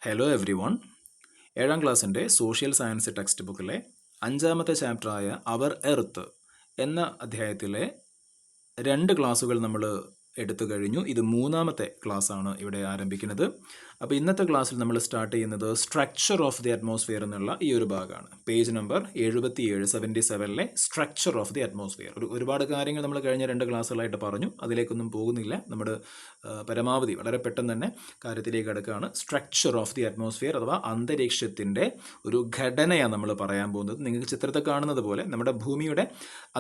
Hello every one. ഏഴാം ക്ലാസ്സിൻ്റെ social science text ബുക്കിലെ 5-ാമത്തെ ചാപ്റ്ററായ അവർ എർത്ത് എന്ന അധ്യായത്തിലെ 2 ക്ലാസ്സുകൾ നമ്മൾ എടുത്തു കഴിഞ്ഞു. ഇത് 3-ാമത്തെ ക്ലാസ്സാണ് ഇവിടെ ആരംഭിക്കുന്നത്. അപ്പോൾ ഇന്നത്തെ ക്ലാസ്സിൽ നമ്മൾ സ്റ്റാർട്ട് ചെയ്യുന്നത് സ്ട്രക്ചർ ഓഫ് ദി അറ്റ്മോസ്ഫിയർ എന്നുള്ള ഈ ഒരു ഭാഗമാണ്. Page number 77 structure of the atmosphere. ഒരുപാട് കാര്യങ്ങൾ നമ്മൾ കഴിഞ്ഞ 2 ക്ലാസ്സുകളായിട്ട് പറഞ്ഞു, അതിലേക്കൊന്നും പോകുന്നില്ല. നമ്മുടെ പരമാവധി വളരെ പെട്ടെന്ന് തന്നെ കാര്യത്തിലേക്ക് കിടക്കുകയാണ്. സ്ട്രക്ചർ ഓഫ് ദി അറ്റ്മോസ്ഫിയർ അഥവാ അന്തരീക്ഷത്തിൻ്റെ ഒരു ഘടനയാണ് നമ്മൾ പറയാൻ പോകുന്നത്. നിങ്ങൾക്ക് ചിത്രത്തിൽ കാണുന്നത് പോലെ നമ്മുടെ ഭൂമിയുടെ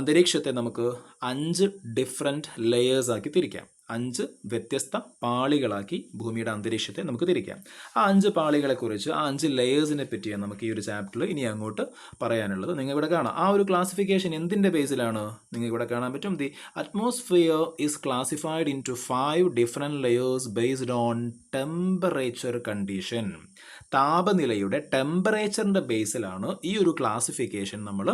അന്തരീക്ഷത്തെ നമുക്ക് 5 ഡിഫറെൻറ്റ് ലെയേഴ്സ് ആക്കി തിരിക്കാം. 5 വ്യത്യസ്ത പാളികളാക്കി ഭൂമിയുടെ അന്തരീക്ഷത്തെ നമുക്ക് തിരിക്കാം. ആ 5 പാളികളെക്കുറിച്ച്, ആ 5 ലെയേഴ്സിനെ പറ്റിയാണ് നമുക്ക് ഈ ഒരു ചാപ്റ്ററിൽ ഇനി അങ്ങോട്ട് പറയാനുള്ളത്. നിങ്ങൾ ഇവിടെ കാണാം, ആ ഒരു ക്ലാസിഫിക്കേഷൻ എന്തിൻ്റെ ബേസിലാണ് നിങ്ങൾക്ക് ഇവിടെ കാണാൻ പറ്റും. The atmosphere is classified into 5 different layers based on temperature condition. താപനിലയുടെ ടെമ്പറേച്ചറിൻ്റെ ബേസിലാണ് ഈ ഒരു ക്ലാസിഫിക്കേഷൻ നമ്മൾ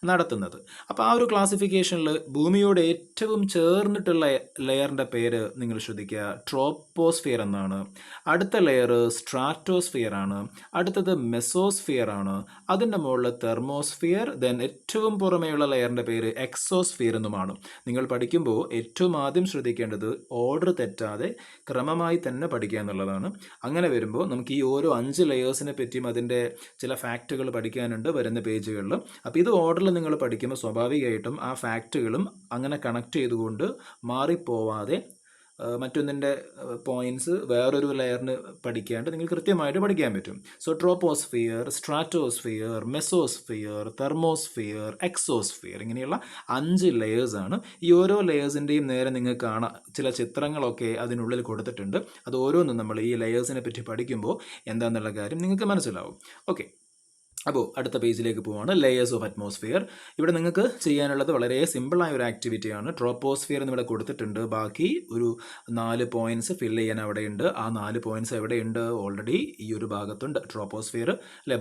നടത്തുന്നത്. അപ്പോൾ ആ ഒരു ക്ലാസിഫിക്കേഷനിൽ ഭൂമിയോട് ഏറ്റവും ചേർന്നിട്ടുള്ള ലെയറിൻ്റെ പേര് നിങ്ങൾ ശ്രദ്ധിക്കുക, ട്രോപ്പോസ്ഫിയർ എന്നാണ്. അടുത്ത ലെയർ സ്ട്രാറ്റോസ്ഫിയർ ആണ്. അടുത്തത് മെസോസ്ഫിയർ ആണ്. അതിൻ്റെ മുകളിൽ തെർമോസ്ഫിയർ. ദെൻ ഏറ്റവും പുറമെയുള്ള ലെയറിൻ്റെ പേര് എക്സോസ്ഫിയർ എന്നുമാണ്. നിങ്ങൾ പഠിക്കുമ്പോൾ ഏറ്റവും ആദ്യം ശ്രദ്ധിക്കേണ്ടത് ഓർഡർ തെറ്റാതെ ക്രമമായി തന്നെ പഠിക്കുക എന്നുള്ളതാണ്. അങ്ങനെ വരുമ്പോൾ നമുക്ക് ഈ ഓരോ 5 ലെയേഴ്സിനെ പറ്റിയും അതിൻ്റെ ചില ഫാക്റ്റുകൾ പഠിക്കാനുണ്ട് വരുന്ന പേജുകളിൽ. അപ്പോൾ ഇത് ഓർഡറിൽ നിങ്ങൾ പഠിക്കുമ്പോൾ സ്വാഭാവികമായിട്ടും ആ ഫാക്റ്റുകളും അങ്ങനെ കണക്ട് ചെയ്തുകൊണ്ട് മാറിപ്പോവാതെ മറ്റൊന്നിൻ്റെ പോയിൻറ്റ്സ് വേറൊരു ലെയറിന് പഠിക്കാണ്ട് നിങ്ങൾ കൃത്യമായിട്ട് പഠിക്കാൻ പറ്റും. So troposphere, stratosphere, mesosphere, thermosphere, exosphere, ഇങ്ങനെയുള്ള 5 ലെയേഴ്സാണ്. ഈ ഓരോ ലെയേഴ്സിൻ്റെയും നേരെ നിങ്ങൾക്ക് കാണാം ചില ചിത്രങ്ങളൊക്കെ അതിനുള്ളിൽ കൊടുത്തിട്ടുണ്ട്. അത് ഓരോന്നും നമ്മൾ ഈ ലെയേഴ്സിനെ പറ്റി പഠിക്കുമ്പോൾ എന്താണെന്നുള്ള കാര്യം നിങ്ങൾക്ക് മനസ്സിലാവും. ഓക്കെ, അപ്പോൾ അടുത്ത പേജിലേക്ക് പോവാണ്. Layers of atmosphere. ഇവിടെ നിങ്ങൾക്ക് ചെയ്യാനുള്ളത് വളരെ സിമ്പിളായ ഒരു ആക്ടിവിറ്റിയാണ്. ട്രോപ്പോസ്ഫിയർ എന്നിവിടെ കൊടുത്തിട്ടുണ്ട്. ബാക്കി ഒരു 4 പോയിന്റ്സ് ഫില്ല് ചെയ്യാൻ അവിടെയുണ്ട്. ആ 4 പോയിന്റ്സ് എവിടെയുണ്ട്? ഓൾറെഡി ഈ ഒരു ഭാഗത്തുണ്ട്. ട്രോപ്പോസ്ഫിയർ അല്ലെ.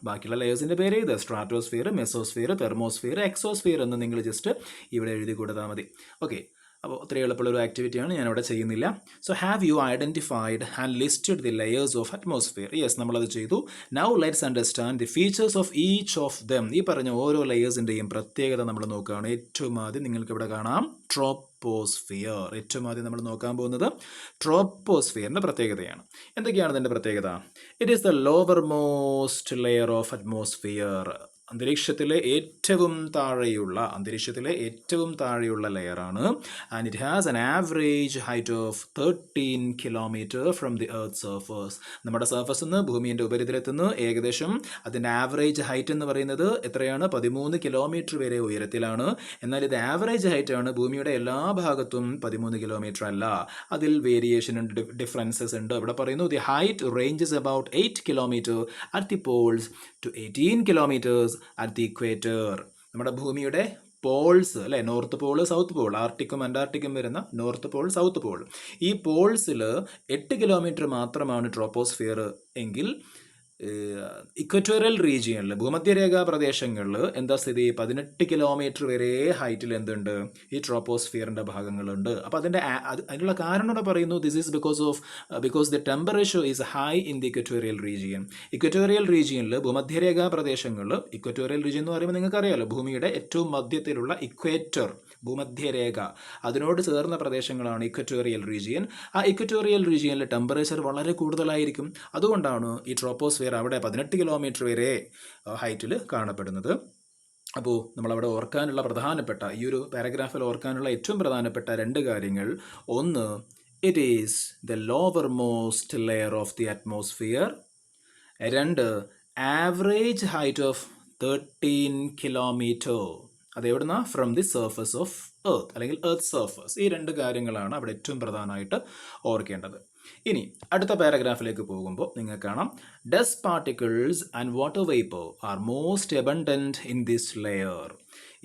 ബാക്കിയുള്ള ലെയേഴ്സിൻ്റെ പേര് ഇത് സ്ട്രാറ്റോസ്ഫിയർ, മെസോസ്ഫിയർ, തെർമോസ്ഫിയർ, എക്സോസ്ഫിയർ എന്ന് നിങ്ങൾ ജസ്റ്റ് ഇവിടെ എഴുതി കൊടുത്താൽ മതി. ഓക്കെ, അപ്പോൾ അത്രയും എളുപ്പമുള്ളൊരു ആക്ടിവിറ്റിയാണ്, ഞാനവിടെ ചെയ്യുന്നില്ല. So have you identified and listed the layers of atmosphere? Yes, നമ്മളത് ചെയ്തു. Now let's understand the features of each of them. ഈ പറഞ്ഞ ഓരോ ലെയേഴ്സിൻ്റെയും പ്രത്യേകത നമ്മൾ നോക്കുകയാണ്. ഏറ്റവും ആദ്യം നിങ്ങൾക്ക് ഇവിടെ കാണാം ട്രോപ്പോസ്ഫിയർ. ഏറ്റവും ആദ്യം നമ്മൾ നോക്കാൻ പോകുന്നത് ട്രോപ്പോസ്ഫിയറിൻ്റെ പ്രത്യേകതയാണ്. എന്തൊക്കെയാണ് ഇതിൻ്റെ പ്രത്യേകത? It is the lower most layer of atmosphere. അന്തരീക്ഷത്തിലെ ഏറ്റവും താഴെയുള്ള ലെയറാണ്. And it has an average height of 13 kilometre from the earth surface. നമ്മുടെ സർഫസിൽ നിന്ന്, ഭൂമിയുടെ ഉപരിതലത്തിൽ നിന്ന് ഏകദേശം അതിൻ്റെ ആവറേജ് ഹൈറ്റ് എന്ന് പറയുന്നത് എത്രയാണ്? 13 കിലോമീറ്റർ വരെ ഉയരത്തിലാണ്. എന്നാൽ ഇത് ആവറേജ് ഹൈറ്റ് ആണ്. ഭൂമിയുടെ എല്ലാ ഭാഗത്തും 13 കിലോമീറ്റർ അല്ല, അതിൽ വേരിയേഷൻ ഉണ്ട്, ഡിഫറൻസസ് ഉണ്ട്. ഇവിടെ പറയുന്നു the height ranges about 8 kilometre at the poles to 18 kilometres at the equator. നമ്മുടെ ഭൂമിയുടെ പോൾസ് അല്ലേ, നോർത്ത് പോള്, സൗത്ത് പോൾ, ആർട്ടിക്കും അന്റാർട്ടിക്കും വരുന്ന നോർത്ത് പോൾ, സൗത്ത് പോൾ, ഈ പോൾസിൽ 8 കിലോമീറ്റർ മാത്രമാണ് ട്രോപ്പോസ്ഫിയർ എങ്കിൽ ഇക്വറ്റോറിയൽ റീജിയനിൽ, ഭൂമധ്യരേഖാ പ്രദേശങ്ങളിൽ എന്താ സ്ഥിതി? 18 കിലോമീറ്റർ വരെ ഹൈറ്റിൽ എന്തുണ്ട്? ഈ ട്രോപ്പോസ്ഫിയറിൻ്റെ ഭാഗങ്ങളുണ്ട്. അപ്പോൾ അതിനുള്ള കാരണം ഇവിടെ പറയുന്നു, this is because the temperature is high in the equatorial region. Equatorial റീജിയനിൽ, ഭൂമധ്യരേഖാ പ്രദേശങ്ങളിൽ, ഇക്വറ്റോറിയൽ റീജിയൻ എന്ന് പറയുമ്പോൾ നിങ്ങൾക്കറിയാലോ, ഭൂമിയുടെ ഏറ്റവും മധ്യത്തിലുള്ള ഇക്വേറ്റർ, ഭൂമധ്യരേഖ, അതിനോട് ചേർന്ന പ്രദേശങ്ങളാണ് ഇക്വറ്റോറിയൽ റീജിയൻ. ആ ഇക്വറ്റോറിയൽ റീജിയനിൽ ടെമ്പറേച്ചർ വളരെ കൂടുതലായിരിക്കും. അതുകൊണ്ടാണ് ഈ ട്രോപ്പോസ്ഫിയർ അവിടെ 18 കിലോമീറ്റർ വരെ ഹൈറ്റിൽ കാണപ്പെടുന്നത്. അപ്പോൾ നമ്മളവിടെ ഓർക്കാനുള്ള പ്രധാനപ്പെട്ട, ഈ ഒരു പാരഗ്രാഫിൽ ഓർക്കാനുള്ള ഏറ്റവും പ്രധാനപ്പെട്ട 2 കാര്യങ്ങൾ: ഒന്ന്, it is the lower most layer of the atmosphere. 2, average height of 13 kilometre. അതെവിടുന്ന? From the surface of earth, അല്ലെങ്കിൽ എർത്ത് സർഫസ്. ഈ 2 കാര്യങ്ങളാണ് അവിടെ ഏറ്റവും പ്രധാനമായിട്ട് ഓർക്കേണ്ടത്. ഇനി അടുത്ത പാരഗ്രാഫിലേക്ക് പോകുമ്പോൾ നിങ്ങൾക്ക് കാണാം, dust particles and water vapour are most abundant in this layer.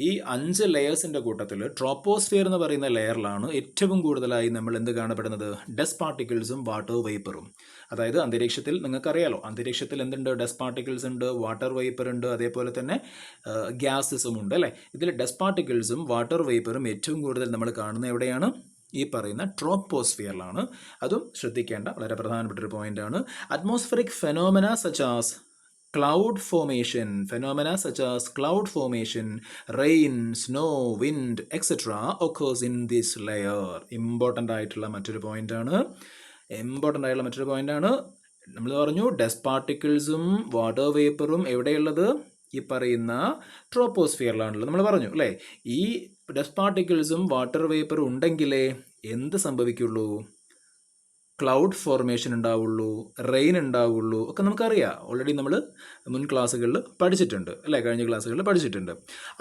ഈ 5 ലെയേഴ്സിൻ്റെ കൂട്ടത്തിൽ ട്രോപ്പോസ്ഫിയർ എന്ന് പറയുന്ന ലെയറിലാണ് ഏറ്റവും കൂടുതലായി നമ്മൾ എന്ത് കാണപ്പെടുന്നത്? ഡസ്റ്റ് പാർട്ടിക്കിൾസും വാട്ടർ വേപ്പറും. അതായത് അന്തരീക്ഷത്തിൽ നിങ്ങൾക്കറിയാലോ, അന്തരീക്ഷത്തിൽ എന്തുണ്ട്? ഡസ്റ്റ് പാർട്ടിക്കിൾസ് ഉണ്ട്, വാട്ടർ വേപ്പർ ഉണ്ട്, അതേപോലെ തന്നെ ഗ്യാസസും ഉണ്ട് അല്ലേ. ഇതിൽ ഡസ്റ്റ് പാർട്ടിക്കിൾസും വാട്ടർ വേപ്പറും ഏറ്റവും കൂടുതൽ നമ്മൾ കാണുന്നത് എവിടെയാണ്? ഈ പറയുന്ന ട്രോപ്പോസ്ഫിയറിലാണ്. അതും ശ്രദ്ധിക്കേണ്ട വളരെ പ്രധാനപ്പെട്ട ഒരു പോയിന്റാണ്. Atmospheric phenomena such as cloud formation, phenomena such as cloud formation, rain, snow, wind, etc. occurs in this layer. Important ആയിട്ടുള്ള മറ്റൊരു പോയിന്റാണ്. നമ്മൾ പറഞ്ഞു ഡസ്റ്റ് പാർട്ടിക്കിൾസും വാട്ടർ വേപ്പറും എവിടെയുള്ളത്? ഈ പറയുന്ന ട്രോപ്പോസ്ഫിയറിലാണുള്ളത്. നമ്മൾ പറഞ്ഞു അല്ലേ, ഈ ഡസ്റ്റ് പാർട്ടിക്കിൾസും വാട്ടർ വേപ്പറും ഉണ്ടെങ്കിലേ എന്ത് സംഭവിക്കുള്ളൂ? ക്ലൗഡ് ഫോർമേഷൻ ഉണ്ടാവുള്ളൂ, റെയിൻ ഉണ്ടാവുള്ളൂ ഒക്കെ നമുക്കറിയാം. ഓൾറെഡി നമ്മൾ മുൻ ക്ലാസ്സുകളിൽ പഠിച്ചിട്ടുണ്ട് അല്ലേ, കഴിഞ്ഞ ക്ലാസ്സുകളിൽ പഠിച്ചിട്ടുണ്ട്.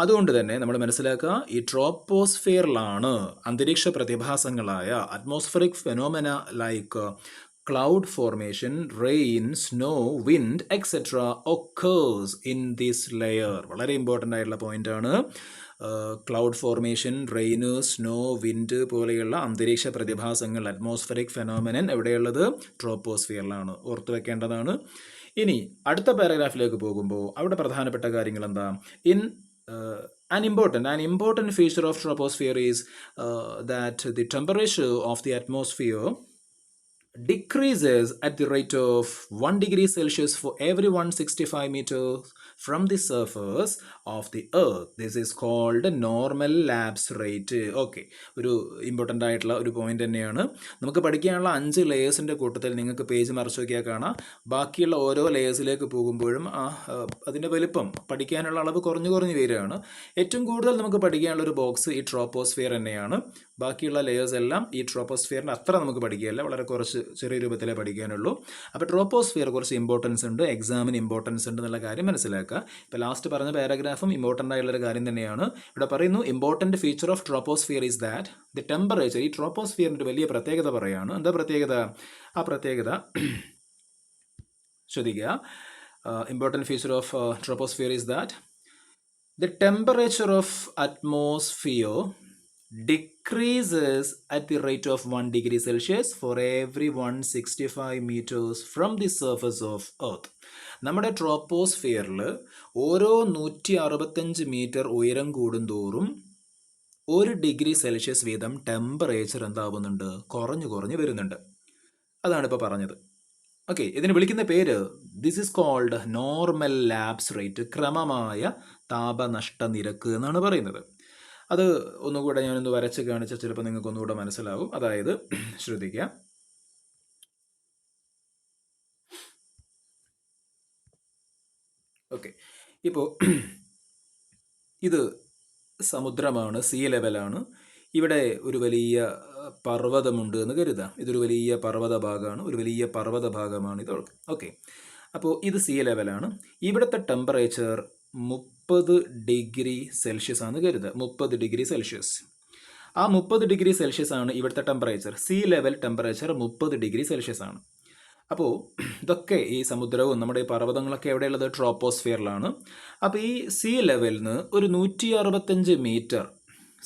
അതുകൊണ്ട് തന്നെ നമ്മൾ മനസ്സിലാക്കുക, ഈ ട്രോപ്പോസ്ഫിയറിലാണ് അന്തരീക്ഷ പ്രതിഭാസങ്ങളായ atmospheric phenomena like cloud formation, rain, snow, wind etcetera occurs in this layer. വളരെ ഇമ്പോർട്ടൻ്റ് ആയിട്ടുള്ള പോയിൻ്റാണ്. ക്ലൗഡ് ഫോർമേഷൻ, റെയിന്, സ്നോ, വിൻഡ് പോലെയുള്ള അന്തരീക്ഷ പ്രതിഭാസങ്ങൾ, അറ്റ്മോസ്ഫറിക് ഫെനോമെനൻ എവിടെയുള്ളത്? ട്രോപ്പോസ്ഫിയറിലാണ്. ഓർത്തു വെക്കേണ്ടതാണ്. ഇനി അടുത്ത പാരഗ്രാഫിലേക്ക് പോകുമ്പോൾ അവിടെ പ്രധാനപ്പെട്ട കാര്യങ്ങൾ എന്താ? An important feature of troposphere is that the temperature of the atmosphere decreases at the rate of 1 degree Celsius for every 165 meters from the surface of the earth. This is called normal lapse rate. Okay, ഒരു important ആയിട്ടുള്ള ഒരു point തന്നെയാണ്. നമുക്ക് പഠിക്കാനുള്ള 5 ലെയേഴ്സിൻ്റെ കൂട്ടത്തിൽ നിങ്ങൾക്ക് page മറിച്ച് നോക്കിയാൽ കാണാം, ബാക്കിയുള്ള ഓരോ ലെയേഴ്സിലേക്ക് പോകുമ്പോഴും അതിൻ്റെ വലുപ്പം, പഠിക്കാനുള്ള അളവ് കുറഞ്ഞു വരികയാണ്. ഏറ്റവും കൂടുതൽ നമുക്ക് പഠിക്കാനുള്ള ഒരു ബോക്സ് ഈ ട്രോപ്പോസ്ഫിയർ തന്നെയാണ്. ബാക്കിയുള്ള ലെയേഴ്സ് എല്ലാം ഈ ട്രോപ്പോസ്ഫിയറിന് അത്ര നമുക്ക് പഠിക്കുകയല്ല, വളരെ കുറച്ച് ചെറിയ രൂപത്തിലേ പഠിക്കാനുള്ളൂ. അപ്പോൾ ട്രോപ്പോസ്ഫിയർ കുറച്ച് ഇമ്പോർട്ടൻസ് ഉണ്ട്, എക്സാമിന് ഇമ്പോർട്ടൻസ് ഉണ്ട് എന്നുള്ള കാര്യം മനസ്സിലാക്കുക. ഇപ്പോൾ ലാസ്റ്റ് പറഞ്ഞ പാരഗ്രാഫും ഇമ്പോർട്ടൻ്റ് ആയിട്ടുള്ളൊരു കാര്യം തന്നെയാണ്. ഇവിടെ പറയുന്നു, important feature of troposphere is that the temperature. ഈ ട്രോപ്പോസ്ഫിയറിൻ്റെ ഒരു വലിയ പ്രത്യേകത പറയുകയാണ്. എന്താ പ്രത്യേകത? ആ പ്രത്യേകത ശ്രദ്ധിക്കുക. Important feature of troposphere is that the temperature of atmosphere decreases at the rate of 1 degree Celsius for every 165 meters from the surface of Earth. നമ്മുടെ ട്രോപ്പോസ്ഫിയറിൽ ഓരോ 165 മീറ്റർ ഉയരം കൂടുന്തോറും 1 ഡിഗ്രി സെൽഷ്യസ് വീതം ടെമ്പറേച്ചർ എന്താവുന്നുണ്ട്? കുറഞ്ഞു വരുന്നുണ്ട്. അതാണ് ഇപ്പോൾ പറഞ്ഞത്. ഓക്കെ, ഇതിന് വിളിക്കുന്ന പേര് this is called normal lapse rate, ക്രമമായ താപനഷ്ട നിരക്ക് എന്നാണ് പറയുന്നത്. അത് ഒന്നുകൂടെ ഞാനൊന്ന് വരച്ച് കാണിച്ചാൽ ചിലപ്പോൾ നിങ്ങൾക്ക് ഒന്നുകൂടെ മനസ്സിലാവും. അതായത് ശ്രദ്ധിക്കുക, ഓക്കെ, ഇപ്പോൾ ഇത് സമുദ്രമാണ്, സീ ലെവലാണ്. ഇവിടെ ഒരു വലിയ പർവ്വതമുണ്ട് എന്ന് കരുതാം. ഇതൊരു വലിയ പർവ്വത ഭാഗമാണ്, ഒരു വലിയ പർവ്വത ഭാഗമാണ് ഇത്. ഓക്കെ, അപ്പോൾ ഇത് സീ ലെവലാണ്. ഇവിടുത്തെ ടെമ്പറേച്ചർ 30 ഡിഗ്രി സെൽഷ്യസ് ആണ് കരുതുക. 30 ഡിഗ്രി സെൽഷ്യസ്. ആ 30 ഡിഗ്രി സെൽഷ്യസ് ആണ് ഇവിടുത്തെ temperature. See level temperature 30 degree Celsius ആണ്. അപ്പോൾ ഇതൊക്കെ ഈ സമുദ്രവും നമ്മുടെ ഈ പർവ്വതങ്ങളൊക്കെ എവിടെയുള്ളത്? ട്രോപ്പോസ്ഫിയറിലാണ്. അപ്പോൾ ഈ സീ ലെവലിൽ നിന്ന് ഒരു 165 മീറ്റർ,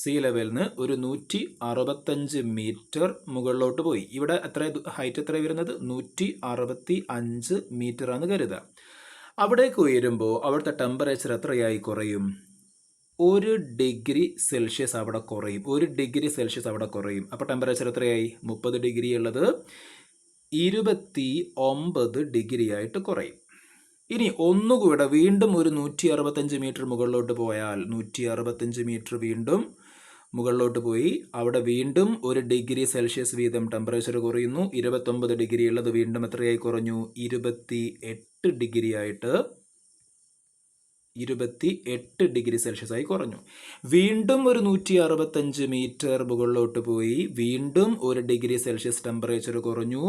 സീ ലെവലിൽ നിന്ന് ഒരു 165 മീറ്റർ മുകളിലോട്ട് പോയി. ഇവിടെ എത്ര ഹൈറ്റ് എത്ര വരുന്നത്? 165 മീറ്റർ ആണ് കരുതുക. അവിടേക്ക് ഉയരുമ്പോൾ അവിടുത്തെ ടെമ്പറേച്ചർ എത്രയായി കുറയും? 1 ഡിഗ്രി സെൽഷ്യസ് അവിടെ കുറയും. 1 ഡിഗ്രി സെൽഷ്യസ് അവിടെ കുറയും. അപ്പോൾ ടെമ്പറേച്ചർ എത്രയായി? 30 ഡിഗ്രി ഉള്ളത് 29 ഡിഗ്രി ആയിട്ട് കുറയും. ഇനി ഒന്നുകൂടെ വീണ്ടും ഒരു 165 മീറ്റർ മുകളിലോട്ട് പോയാൽ, 165 മീറ്റർ വീണ്ടും മുകളിലോട്ട് പോയി, അവിടെ വീണ്ടും 1 ഡിഗ്രി സെൽഷ്യസ് വീതം ടെമ്പറേച്ചർ കുറയുന്നു. 29 ഡിഗ്രി ഉള്ളത് വീണ്ടും എത്രയായി കുറഞ്ഞു? 28 ഡിഗ്രി ആയിട്ട് 28 ഡിഗ്രി സെൽഷ്യസ് ആയി കുറഞ്ഞു. വീണ്ടും ഒരു 165 മീറ്റർ മുകളിലോട്ട് പോയി, വീണ്ടും 1 ഡിഗ്രി സെൽഷ്യസ് ടെമ്പറേച്ചർ കുറഞ്ഞു.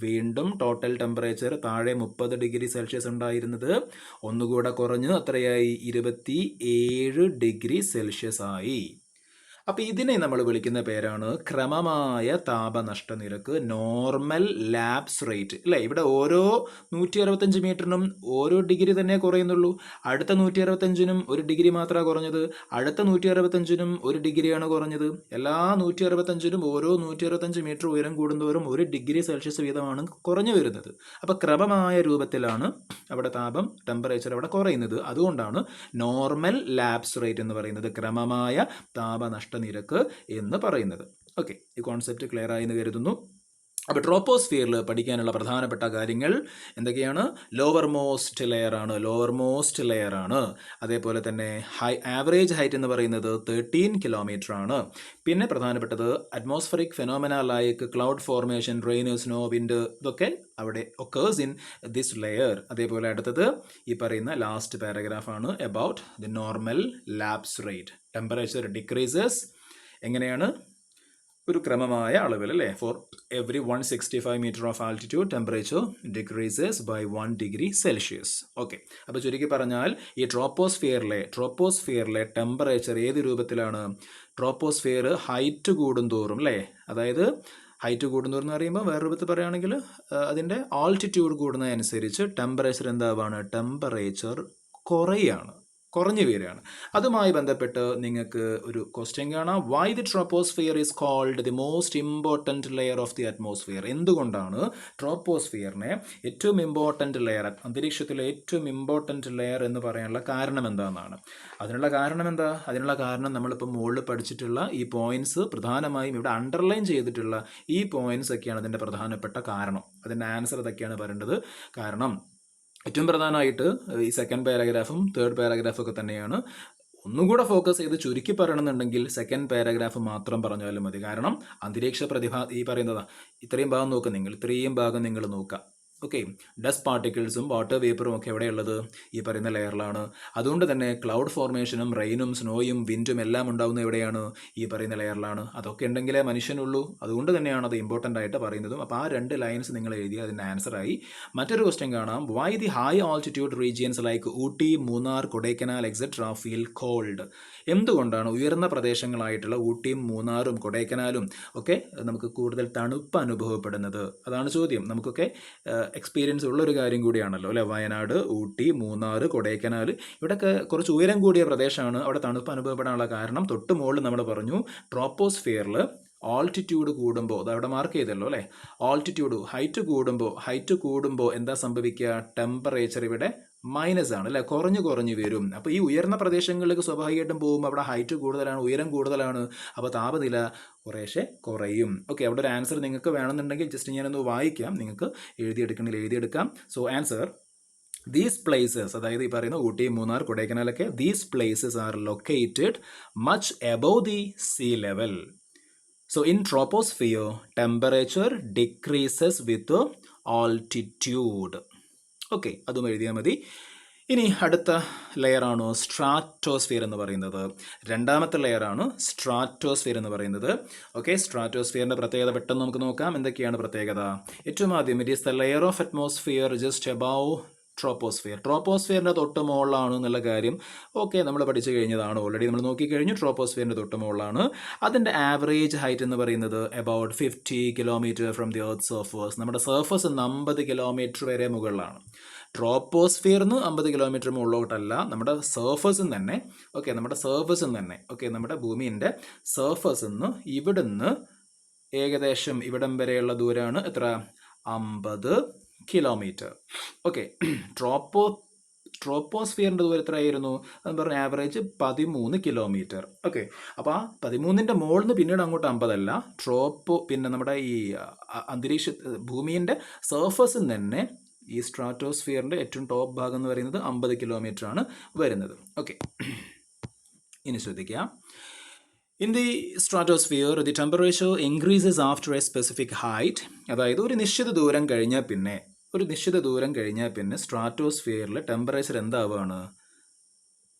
വീണ്ടും ടോട്ടൽ ടെമ്പറേച്ചർ താഴെ 30 ഡിഗ്രി സെൽഷ്യസ് ഉണ്ടായിരുന്നത് ഒന്നുകൂടെ കുറഞ്ഞു. അത്രയായി 27 ഡിഗ്രി സെൽഷ്യസ് ആയി. അപ്പോൾ ഇതിനെ നമ്മൾ വിളിക്കുന്ന പേരാണ് ക്രമമായ താപനഷ്ട നിരക്ക്, നോർമൽ ലാപ്സ് റേറ്റ് അല്ലേ. ഇവിടെ ഓരോ 165 മീറ്ററിനും ഓരോ ഡിഗ്രി തന്നെ കുറയുന്നുള്ളൂ. അടുത്ത 165നും 1 ഡിഗ്രി മാത്രമാണ് കുറഞ്ഞത്, അടുത്ത 165നും 1 ഡിഗ്രിയാണ് കുറഞ്ഞത്. എല്ലാ 165നും ഓരോ 165 മീറ്റർ ഉയരം കൂടുന്തോറും 1 ഡിഗ്രി സെൽഷ്യസ് വീതമാണ് കുറഞ്ഞു വരുന്നത്. അപ്പോൾ ക്രമമായ രൂപത്തിലാണ് അവിടെ ടെമ്പറേച്ചർ അവിടെ കുറയുന്നത്. അതുകൊണ്ടാണ് നോർമൽ ലാപ്സ് റേറ്റ് എന്ന് പറയുന്നത്, ക്രമമായ താപനഷ്ട നിരക്ക് എന്ന് പറയുന്നത്. ഓക്കെ, ഈ കോൺസെപ്റ്റ് ക്ലിയർ ആയി എന്ന് കരുതുന്നു. അപ്പോൾ ട്രോപ്പോസ്ഫിയറിൽ പഠിക്കാനുള്ള പ്രധാനപ്പെട്ട കാര്യങ്ങൾ എന്തൊക്കെയാണ്? ലോവർ മോസ്റ്റ് ലെയർ ആണ്. അതേപോലെ തന്നെ ആവറേജ് ഹൈറ്റ് എന്ന് പറയുന്നത് 13 കിലോമീറ്റർ ആണ്. പിന്നെ പ്രധാനപ്പെട്ടത് atmospheric phenomena like cloud formation, rain, snow, wind, ഇതൊക്കെ അവിടെ ഒക്കേഴ്സ് ഇൻ ദിസ് ലെയർ. അതേപോലെ അടുത്തത് ഈ പറയുന്ന ലാസ്റ്റ് പാരഗ്രാഫാണ് about the normal lapse rate. Temperature decreases എങ്ങനെയാണ്? ഒരു ക്രമമായ അളവിൽ അല്ലേ, for every 165 metre of altitude temperature decreases by 1 degree Celsius. Okay, അപ്പോൾ ചുരുക്കി പറഞ്ഞാൽ ഈ ട്രോപ്പോസ്ഫിയറിലെ ടെമ്പറേച്ചർ ഏത് രൂപത്തിലാണ്? ട്രോപ്പോസ്ഫിയർ ഹൈറ്റ് കൂടുന്തോറും അല്ലേ, അതായത് ഹൈറ്റ് കൂടുന്തോറും എന്ന് പറയുമ്പോൾ വേറെ രൂപത്തിൽ പറയുകയാണെങ്കിൽ അതിൻ്റെ ആൾട്ടിറ്റ്യൂഡ് കൂടുന്നതനുസരിച്ച് ടെമ്പറേച്ചർ എന്താവാണ്? ടെമ്പറേച്ചർ കുറഞ്ഞു വരികയാണ്. അതുമായി ബന്ധപ്പെട്ട് നിങ്ങൾക്ക് ഒരു ക്വസ്റ്റ്യൻ കാണാം. Why the troposphere is called the most important layer of the atmosphere? എന്തുകൊണ്ടാണ് ട്രോപ്പോസ്ഫിയറിനെ ഏറ്റവും ഇമ്പോർട്ടൻറ്റ് ലെയർ, അന്തരീക്ഷത്തിലെ ഏറ്റവും ഇമ്പോർട്ടൻറ്റ് ലെയർ എന്ന് പറയാനുള്ള കാരണം എന്താണെന്നാണ്. അതിനുള്ള കാരണം നമ്മളിപ്പോൾ മുകളിൽ പഠിച്ചിട്ടുള്ള ഈ പോയിന്റ്സ്, പ്രധാനമായും ഇവിടെ അണ്ടർലൈൻ ചെയ്തിട്ടുള്ള ഈ പോയിന്റ്സ് ഒക്കെയാണ് അതിൻ്റെ പ്രധാനപ്പെട്ട കാരണം. അതിൻ്റെ ആൻസർ ഇതൊക്കെയാണ് പറയേണ്ടത്. കാരണം ഏറ്റവും പ്രധാനമായിട്ട് ഈ സെക്കൻഡ് പാരഗ്രാഫും തേർഡ് പാരഗ്രാഫും ഒക്കെ തന്നെയാണ്. ഒന്നും കൂടെ ഫോക്കസ് ചെയ്ത് ചുരുക്കി പറയണമെന്നുണ്ടെങ്കിൽ സെക്കൻഡ് പാരഗ്രാഫ് മാത്രം പറഞ്ഞാലും മതി. കാരണം അന്തരീക്ഷ ഈ പറയുന്നതാ, ഇത്രയും ഭാഗം നിങ്ങൾ നോക്കുക. ഓക്കെ, ഡസ്റ്റ് പാർട്ടിക്കിൾസും വാട്ടർ വേപ്പറും ഒക്കെ എവിടെയുള്ളത്? ഈ പറയുന്ന ലെയറിലാണ്. അതുകൊണ്ട് തന്നെ ക്ലൗഡ് ഫോർമേഷനും റെയിനും സ്നോയും വിൻഡും എല്ലാം ഉണ്ടാകുന്നത് എവിടെയാണ്? ഈ പറയുന്ന ലെയറിലാണ്. അതൊക്കെ ഉണ്ടെങ്കിലേ മനുഷ്യനുള്ളൂ. അതുകൊണ്ട് തന്നെയാണ് അത് ഇമ്പോർട്ടൻ്റ് ആയിട്ട് പറയുന്നതും. അപ്പോൾ ആ 2 ലൈൻസ് നിങ്ങൾ എഴുതി അതിൻ്റെ ആൻസറായി. മറ്റൊരു ക്വസ്റ്റ്യൻ കാണാം. Why the high altitude regions like Ooty, Munnar, Kodaikanal etcetera feel cold? എന്തുകൊണ്ടാണ് ഉയർന്ന പ്രദേശങ്ങളായിട്ടുള്ള ഊട്ടിയും മൂന്നാറും കൊടൈക്കനാലും ഒക്കെ നമുക്ക് കൂടുതൽ തണുപ്പ് അനുഭവപ്പെടുന്നത്? അതാണ് ചോദ്യം. നമുക്കൊക്കെ എക്സ്പീരിയൻസ് ഉള്ളൊരു കാര്യം കൂടിയാണല്ലോ അല്ലേ. വയനാട്, ഊട്ടി, മൂന്നാർ, കൊടൈക്കനാൽ, ഇവിടെയൊക്കെ കുറച്ച് ഉയരം കൂടിയ പ്രദേശമാണ്. അവിടെ തണുപ്പ് അനുഭവപ്പെടാനുള്ള കാരണം തൊട്ട് മുകളിൽ നമ്മൾ പറഞ്ഞു, ട്രോപ്പോസ്ഫിയറിൽ ആൾട്ടിറ്റ്യൂഡ് കൂടുമ്പോൾ, അതവിടെ മാർക്ക് ചെയ്തല്ലോ അല്ലേ, ഹൈറ്റ് കൂടുമ്പോൾ എന്താ സംഭവിക്കുക? ടെമ്പറേച്ചർ ഇവിടെ മൈനസ് ആണ് അല്ലേ, കുറഞ്ഞു വരും. അപ്പോൾ ഈ ഉയർന്ന പ്രദേശങ്ങളിലേക്ക് സ്വാഭാവികമായിട്ടും പോകുമ്പോൾ അവിടെ ഹൈറ്റ് കൂടുതലാണ്, ഉയരം കൂടുതലാണ്. അപ്പോൾ താപനില കുറേശ്ശെ കുറയും. ഓക്കെ, അവിടെ ഒരു ആൻസർ നിങ്ങൾക്ക് വേണമെന്നുണ്ടെങ്കിൽ ജസ്റ്റ് ഞാനൊന്ന് വായിക്കാം, നിങ്ങൾക്ക് എഴുതിയെടുക്കാം. സോ ആൻസർ, ദീസ് പ്ലേസസ്, അതായത് ഈ പറയുന്ന ഊട്ടി, മൂന്നാർ, കൊടൈക്കനാലൊക്കെ, these places are located much above the sea level. So in troposphere, temperature decreases with altitude. Okay, അതും എഴുതിയാൽ മതി. ഇനി അടുത്ത ലെയറാണോ സ്ട്രാറ്റോസ്ഫിയർ എന്ന് പറയുന്നത്. രണ്ടാമത്തെ ലെയറാണ് സ്ട്രാറ്റോസ്ഫിയർ എന്ന് പറയുന്നത്. ഓക്കെ, സ്ട്രാറ്റോസ്ഫിയറിൻ്റെ പ്രത്യേകത പെട്ടെന്ന് നമുക്ക് നോക്കാം. എന്തൊക്കെയാണ് പ്രത്യേകത? ഏറ്റവും ആദ്യം, it is the layer of atmosphere just above ട്രോപ്പോസ്ഫിയറിൻ്റെ തൊട്ട് മുകളിലാണ് എന്നുള്ള കാര്യം ഓക്കെ നമ്മൾ പഠിച്ചു കഴിഞ്ഞതാണ്. ഓൾറെഡി നമ്മൾ നോക്കിക്കഴിഞ്ഞു. ട്രോപ്പോസ്ഫിയറിൻ്റെ തൊട്ട് മുകളിലാണ്. അതിൻ്റെ ആവറേജ് ഹൈറ്റ് എന്ന് പറയുന്നത് about 50 kilometre from the earth surface. നമ്മുടെ സർഫസ് 50 കിലോമീറ്റർ വരെ മുകളിലാണ്. ട്രോപ്പോസ്ഫിയറിന് 50 കിലോമീറ്റർ മുകളിലോട്ടല്ല, നമ്മുടെ സർഫസിൽ തന്നെ. നമ്മുടെ ഭൂമിൻ്റെ സർഫസിൽ നിന്ന് ഇവിടുന്ന് ഏകദേശം ഇവിടം വരെയുള്ള ദൂരമാണ് എത്ര? 50 കിലോമീറ്റർ. ഓക്കെ, ട്രോപ്പോസ്ഫിയറിൻ്റെ ദൂരം എത്രയായിരുന്നു? എന്ന് പറഞ്ഞ ആവറേജ് 13 കിലോമീറ്റർ. ഓക്കെ, അപ്പോൾ ആ 13ൻ്റെ മുകളിൽ നിന്ന് പിന്നീട് അങ്ങോട്ട് 50 അല്ല, പിന്നെ നമ്മുടെ ഈ ഭൂമിൻ്റെ സർഫസിൽ തന്നെ ഈ സ്ട്രാറ്റോസ്ഫിയറിൻ്റെ ഏറ്റവും ടോപ്പ് ഭാഗം എന്ന് പറയുന്നത് 50 കിലോമീറ്റർ ആണ് വരുന്നത്. ഓക്കെ, ഇനി ശ്രദ്ധിക്കാം. In the stratosphere the temperature increases after a specific height. അതായത് ഒരു നിശ്ചിത ദൂരം കഴിഞ്ഞാൽ പിന്നെ സ്ട്രാറ്റോസ്ഫിയറിൽ ടെമ്പറേച്ചർ എന്താവുകയാണ്?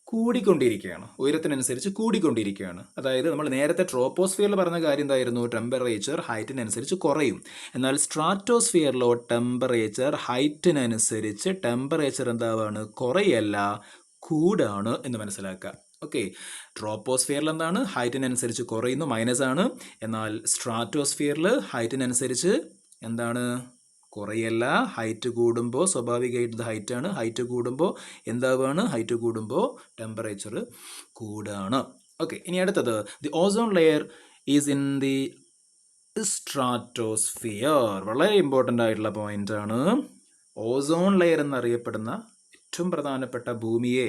കൂടിക്കൊണ്ടിരിക്കുകയാണ്. ഉയരത്തിനനുസരിച്ച് കൂടിക്കൊണ്ടിരിക്കുകയാണ്. അതായത് നമ്മൾ നേരത്തെ ട്രോപ്പോസ്ഫിയറിൽ പറഞ്ഞ കാര്യം എന്തായിരുന്നു? ടെമ്പറേച്ചർ ഹൈറ്റിനനുസരിച്ച് കുറയും. എന്നാൽ സ്ട്രാറ്റോസ്ഫിയറിലോ ടെമ്പറേച്ചർ ഹൈറ്റിനനുസരിച്ച് ടെമ്പറേച്ചർ എന്താവാണ്? കുറയല്ല, കൂടാണ് എന്ന് മനസ്സിലാക്കുക. ഓക്കെ, ട്രോപ്പോസ്ഫിയറിൽ എന്താണ്? ഹൈറ്റിനനുസരിച്ച് കുറയുന്നു, മൈനസ് ആണ്. എന്നാൽ സ്ട്രാറ്റോസ്ഫിയറിൽ ഹൈറ്റിനനുസരിച്ച് എന്താണ്? കുറയല്ല. ഹൈറ്റ് കൂടുമ്പോൾ സ്വാഭാവികമായിട്ട് ഹൈറ്റാണ്. ഹൈറ്റ് കൂടുമ്പോൾ എന്താവുകയാണ്? ഹൈറ്റ് കൂടുമ്പോൾ ടെമ്പറേച്ചർ കൂടാണ്. ഓക്കെ, ഇനി അടുത്തത്, the ozone layer is in the stratosphere. വളരെ ഇമ്പോർട്ടൻ്റ് ആയിട്ടുള്ള പോയിന്റ് ആണ്. ഓസോൺ ലെയർ എന്നറിയപ്പെടുന്ന ഏറ്റവും പ്രധാനപ്പെട്ട ഭൂമിയെ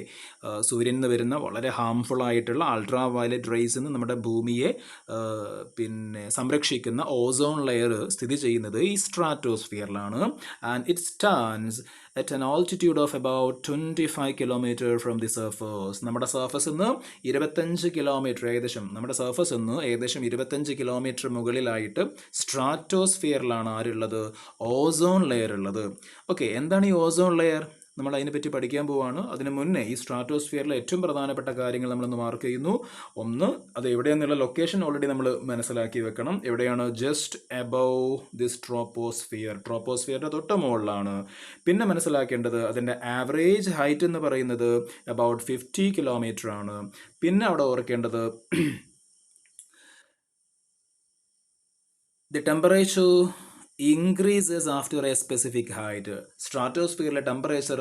സൂര്യനിൽ നിന്ന് വരുന്ന വളരെ ഹാംഫുൾ ആയിട്ടുള്ള അൾട്രാ വയലറ്റ് റേസിൽ നിന്ന് നമ്മുടെ ഭൂമിയെ സംരക്ഷിക്കുന്ന ഓസോൺ ലെയർ സ്ഥിതി ചെയ്യുന്നത് ഈ സ്ട്രാറ്റോസ്ഫിയറിലാണ്. And it stands at an altitude of about 25 kilometer from the surface. നമ്മുടെ സർഫസിൽ നിന്ന് 25 കിലോമീറ്റർ ഏകദേശം 25 കിലോമീറ്റർ മുകളിലായിട്ട് സ്ട്രാറ്റോസ്ഫിയറിലാണ് ആരുള്ളത്? ഓസോൺ ലെയർ ഉള്ളത്. ഓക്കെ, എന്താണ് ഈ ഓസോൺ ലെയർ? നമ്മൾ അതിനെപ്പറ്റി പഠിക്കാൻ പോവുകയാണ്. അതിന് മുന്നേ ഈ സ്ട്രാറ്റോസ്ഫിയറിലെ ഏറ്റവും പ്രധാനപ്പെട്ട കാര്യങ്ങൾ നമ്മളൊന്ന് മാർക്ക് ചെയ്യുന്നു. ഒന്ന്, അത് എവിടെയെന്നുള്ള ലൊക്കേഷൻ ഓൾറെഡി നമ്മൾ മനസ്സിലാക്കി വെക്കണം. എവിടെയാണ്? ജസ്റ്റ് എബവ് ദിസ് ട്രോപ്പോസ്ഫിയറിൻ്റെ തൊട്ട് മുകളിലാണ്. പിന്നെ മനസ്സിലാക്കേണ്ടത് അതിൻ്റെ ആവറേജ് ഹൈറ്റ് എന്ന് പറയുന്നത് അബൌട്ട് 50 കിലോമീറ്റർ ആണ്. പിന്നെ അവിടെ ഓർക്കേണ്ടത് the temperature increases after a specific height. സ്ട്രാറ്റോസ്ഫിയറിലെ ടെമ്പറേച്ചർ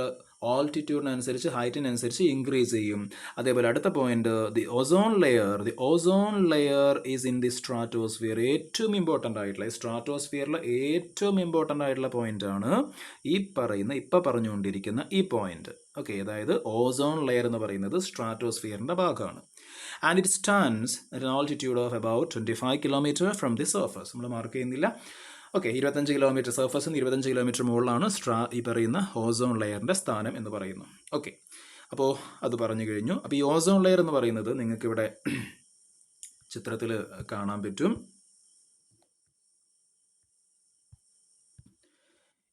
ആൾട്ടിറ്റ്യൂഡിനനുസരിച്ച് ഹൈറ്റിനനുസരിച്ച് ഇൻക്രീസ് ചെയ്യും. അതേപോലെ അടുത്ത point, the ozone layer is in the stratosphere. ഏറ്റവും ഇമ്പോർട്ടൻ്റ് ആയിട്ടുള്ള ഈ സ്ട്രാറ്റോസ്ഫിയറിലെ ഏറ്റവും ഇമ്പോർട്ടൻ്റ് ആയിട്ടുള്ള പോയിന്റാണ് ഇപ്പം പറഞ്ഞുകൊണ്ടിരിക്കുന്ന ഈ പോയിന്റ്. ഓക്കെ, അതായത് ഓസോൺ ലെയർ എന്ന് പറയുന്നത് സ്ട്രാറ്റോസ്ഫിയറിൻ്റെ ഭാഗമാണ്. And it stands at an altitude of about 25 kilometer from the surface. നമ്മൾ മാർക്ക് ചെയ്യുന്നില്ല. ഓക്കെ, 25 കിലോമീറ്റർ സർഫസിൽ നിന്ന് 25 കിലോമീറ്റർ മുകളിലാണ് ഈ പറയുന്ന ഓസോൺ ലെയറിൻ്റെ സ്ഥാനം എന്ന് പറയുന്നു. ഓക്കെ, അപ്പോൾ അത് പറഞ്ഞു കഴിഞ്ഞു. അപ്പോൾ ഈ ഓസോൺ ലെയർ എന്ന് പറയുന്നത് നിങ്ങൾക്കിവിടെ ചിത്രത്തിൽ കാണാൻ പറ്റും.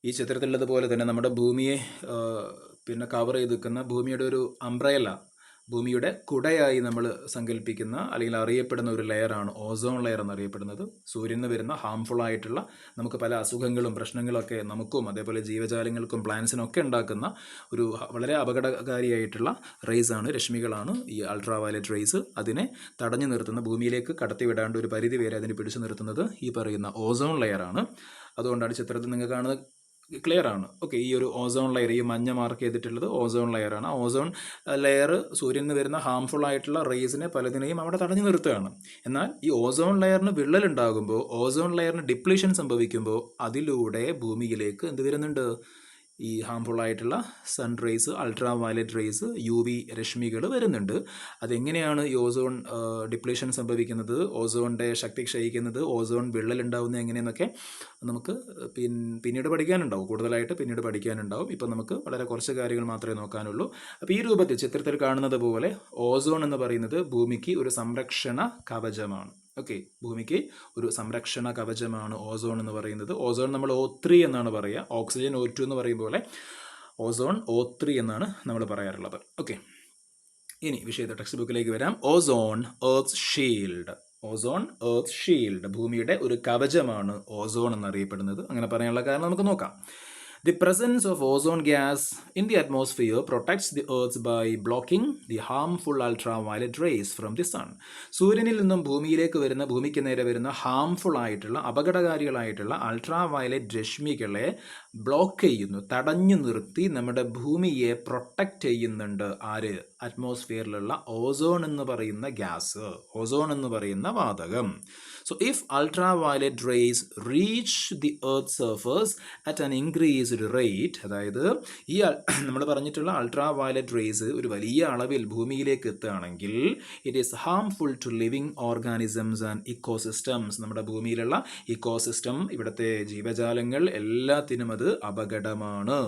ഈ ചിത്രത്തിലുള്ളതുപോലെ തന്നെ നമ്മുടെ ഭൂമിയെ കവർ ചെയ്ത് നിൽക്കുന്ന ഭൂമിയുടെ ഒരു അംബ്രേല, ഭൂമിയുടെ കുടയായി നമ്മൾ സങ്കല്പിക്കുന്ന അല്ലെങ്കിൽ അറിയപ്പെടുന്ന ഒരു ലെയറാണ് ഓസോൺ ലെയർ എന്നറിയപ്പെടുന്നത്. സൂര്യനിൽ നിന്ന് വരുന്ന ഹാംഫുൾ ആയിട്ടുള്ള നമുക്ക് പല അസുഖങ്ങളും പ്രശ്നങ്ങളൊക്കെ നമുക്കും അതേപോലെ ജീവജാലങ്ങൾക്കും പ്ലാന്റ്സിനും ഒക്കെ ഉണ്ടാക്കുന്ന ഒരു വളരെ അപകടകാരിയായിട്ടുള്ള റേസാണ്, രശ്മികളാണ് ഈ അൾട്രാ വയലറ്റ് റേസ്. അതിനെ തടഞ്ഞു നിർത്തുന്ന, ഭൂമിയിലേക്ക് കടത്തിവിടാണ്ട് ഒരു പരിധി വരെ അതിനെ പിടിച്ചു നിർത്തുന്നത് ഈ പറയുന്ന ഓസോൺ ലെയറാണ്. അതുകൊണ്ടാണ് ചിത്രത്തിൽ നിങ്ങൾ കാണുന്നത് ക്ലിയർ ആണ്. ഓക്കെ, ഈ ഒരു ഓസോൺ ലെയർ, ഈ മഞ്ഞ മാർക്ക് ചെയ്തിട്ടുള്ളത് ഓസോൺ ലെയറാണ്. ഓസോൺ ലെയർ സൂര്യനിൽ നിന്ന് വരുന്ന ഹാംഫുൾ ആയിട്ടുള്ള റേസിനെ പലതിനെയും അവിടെ തടഞ്ഞു നിർത്തുകയാണ്. എന്നാൽ ഈ ഓസോൺ ലെയറിന് വിള്ളലുണ്ടാകുമ്പോൾ, ഓസോൺ ലെയറിന് ഡിപ്ലീഷൻ സംഭവിക്കുമ്പോൾ അതിലൂടെ ഭൂമിയിലേക്ക് എന്ത് വരുന്നുണ്ട്? ഈ ഹാംഫുൾ ആയിട്ടുള്ള sun rays, ultraviolet rays, UV രശ്മികൾ വരുന്നുണ്ട്. അതെങ്ങനെയാണ് ഈ ഓസോൺ ഡിപ്ലീഷൻ സംഭവിക്കുന്നത്, ഓസോണിൻ്റെ ശക്തി ക്ഷയിക്കുന്നത്, ഓസോൺ വിള്ളലുണ്ടാവുന്നത് എങ്ങനെയെന്നൊക്കെ നമുക്ക് പിന്നീട് പഠിക്കാനുണ്ടാവും, കൂടുതലായിട്ട് പിന്നീട് പഠിക്കാനുണ്ടാവും. ഇപ്പം നമുക്ക് വളരെ കുറച്ച് കാര്യങ്ങൾ മാത്രമേ നോക്കാനുള്ളൂ. അപ്പോൾ ഈ രൂപത്തിൽ ചിത്രത്തിൽ കാണുന്നത് പോലെ ഓസോൺ എന്ന് പറയുന്നത് ഭൂമിക്ക് ഒരു സംരക്ഷണ കവചമാണ്. ഓക്കെ, ഭൂമിക്ക് ഒരു സംരക്ഷണ കവചമാണ് ഓസോൺ എന്ന് പറയുന്നത്. ഓസോൺ നമ്മൾ O3 എന്നാണ് പറയുക. ഓക്സിജൻ O2 എന്ന് പറയും പോലെ ഓസോൺ O3 എന്നാണ് നമ്മൾ പറയാറുള്ളത്. ഓക്കെ, ഇനി വിഷയത്തെ ടെക്സ്റ്റ് ബുക്കിലേക്ക് വരാം. ഓസോൺ എർത്ത് ഷീൽഡ്, ഭൂമിയുടെ ഒരു കവചമാണ് ഓസോൺ എന്നറിയപ്പെടുന്നത്. അങ്ങനെ പറയാനുള്ള കാരണം നമുക്ക് നോക്കാം. The presence of ozone gas in the atmosphere protects the earth by blocking the harmful ultraviolet rays from the sun. സൂര്യനിൽ നിന്നും ഭൂമിക്ക് നേരെ വരുന്ന ഹാംഫുൾ ആയിട്ടുള്ള, അപകടകാരികളായിട്ടുള്ള അൾട്രാ വയലറ്റ് രശ്മികളെ ബ്ലോക്ക് ചെയ്യുന്നു, തടഞ്ഞു നിർത്തി നമ്മുടെ ഭൂമിയെ പ്രൊട്ടക്റ്റ് ചെയ്യുന്നുണ്ട്. ആര്? അറ്റ്മോസ്ഫിയറിലുള്ള ഓസോൺ എന്ന് പറയുന്ന ഗ്യാസ്, ഓസോൺ എന്ന് പറയുന്ന വാതകം. So if ultraviolet rays reach the earth's surface at an increased rate, അതായത് ഈ നമ്മൾ പറഞ്ഞിട്ടുള്ള അൾട്രാ വയലറ്റ് റേസ് ഒരു വലിയ അളവിൽ ഭൂമിയിലേക്ക് എത്തുകയാണെങ്കിൽ it is harmful to living organisms and ecosystems. നമ്മുടെ ഭൂമിയിലുള്ള ഇക്കോസിസ്റ്റം, ഇവിടുത്തെ ജീവജാലങ്ങൾ എല്ലാത്തിനും അത് അപകടമാണ്.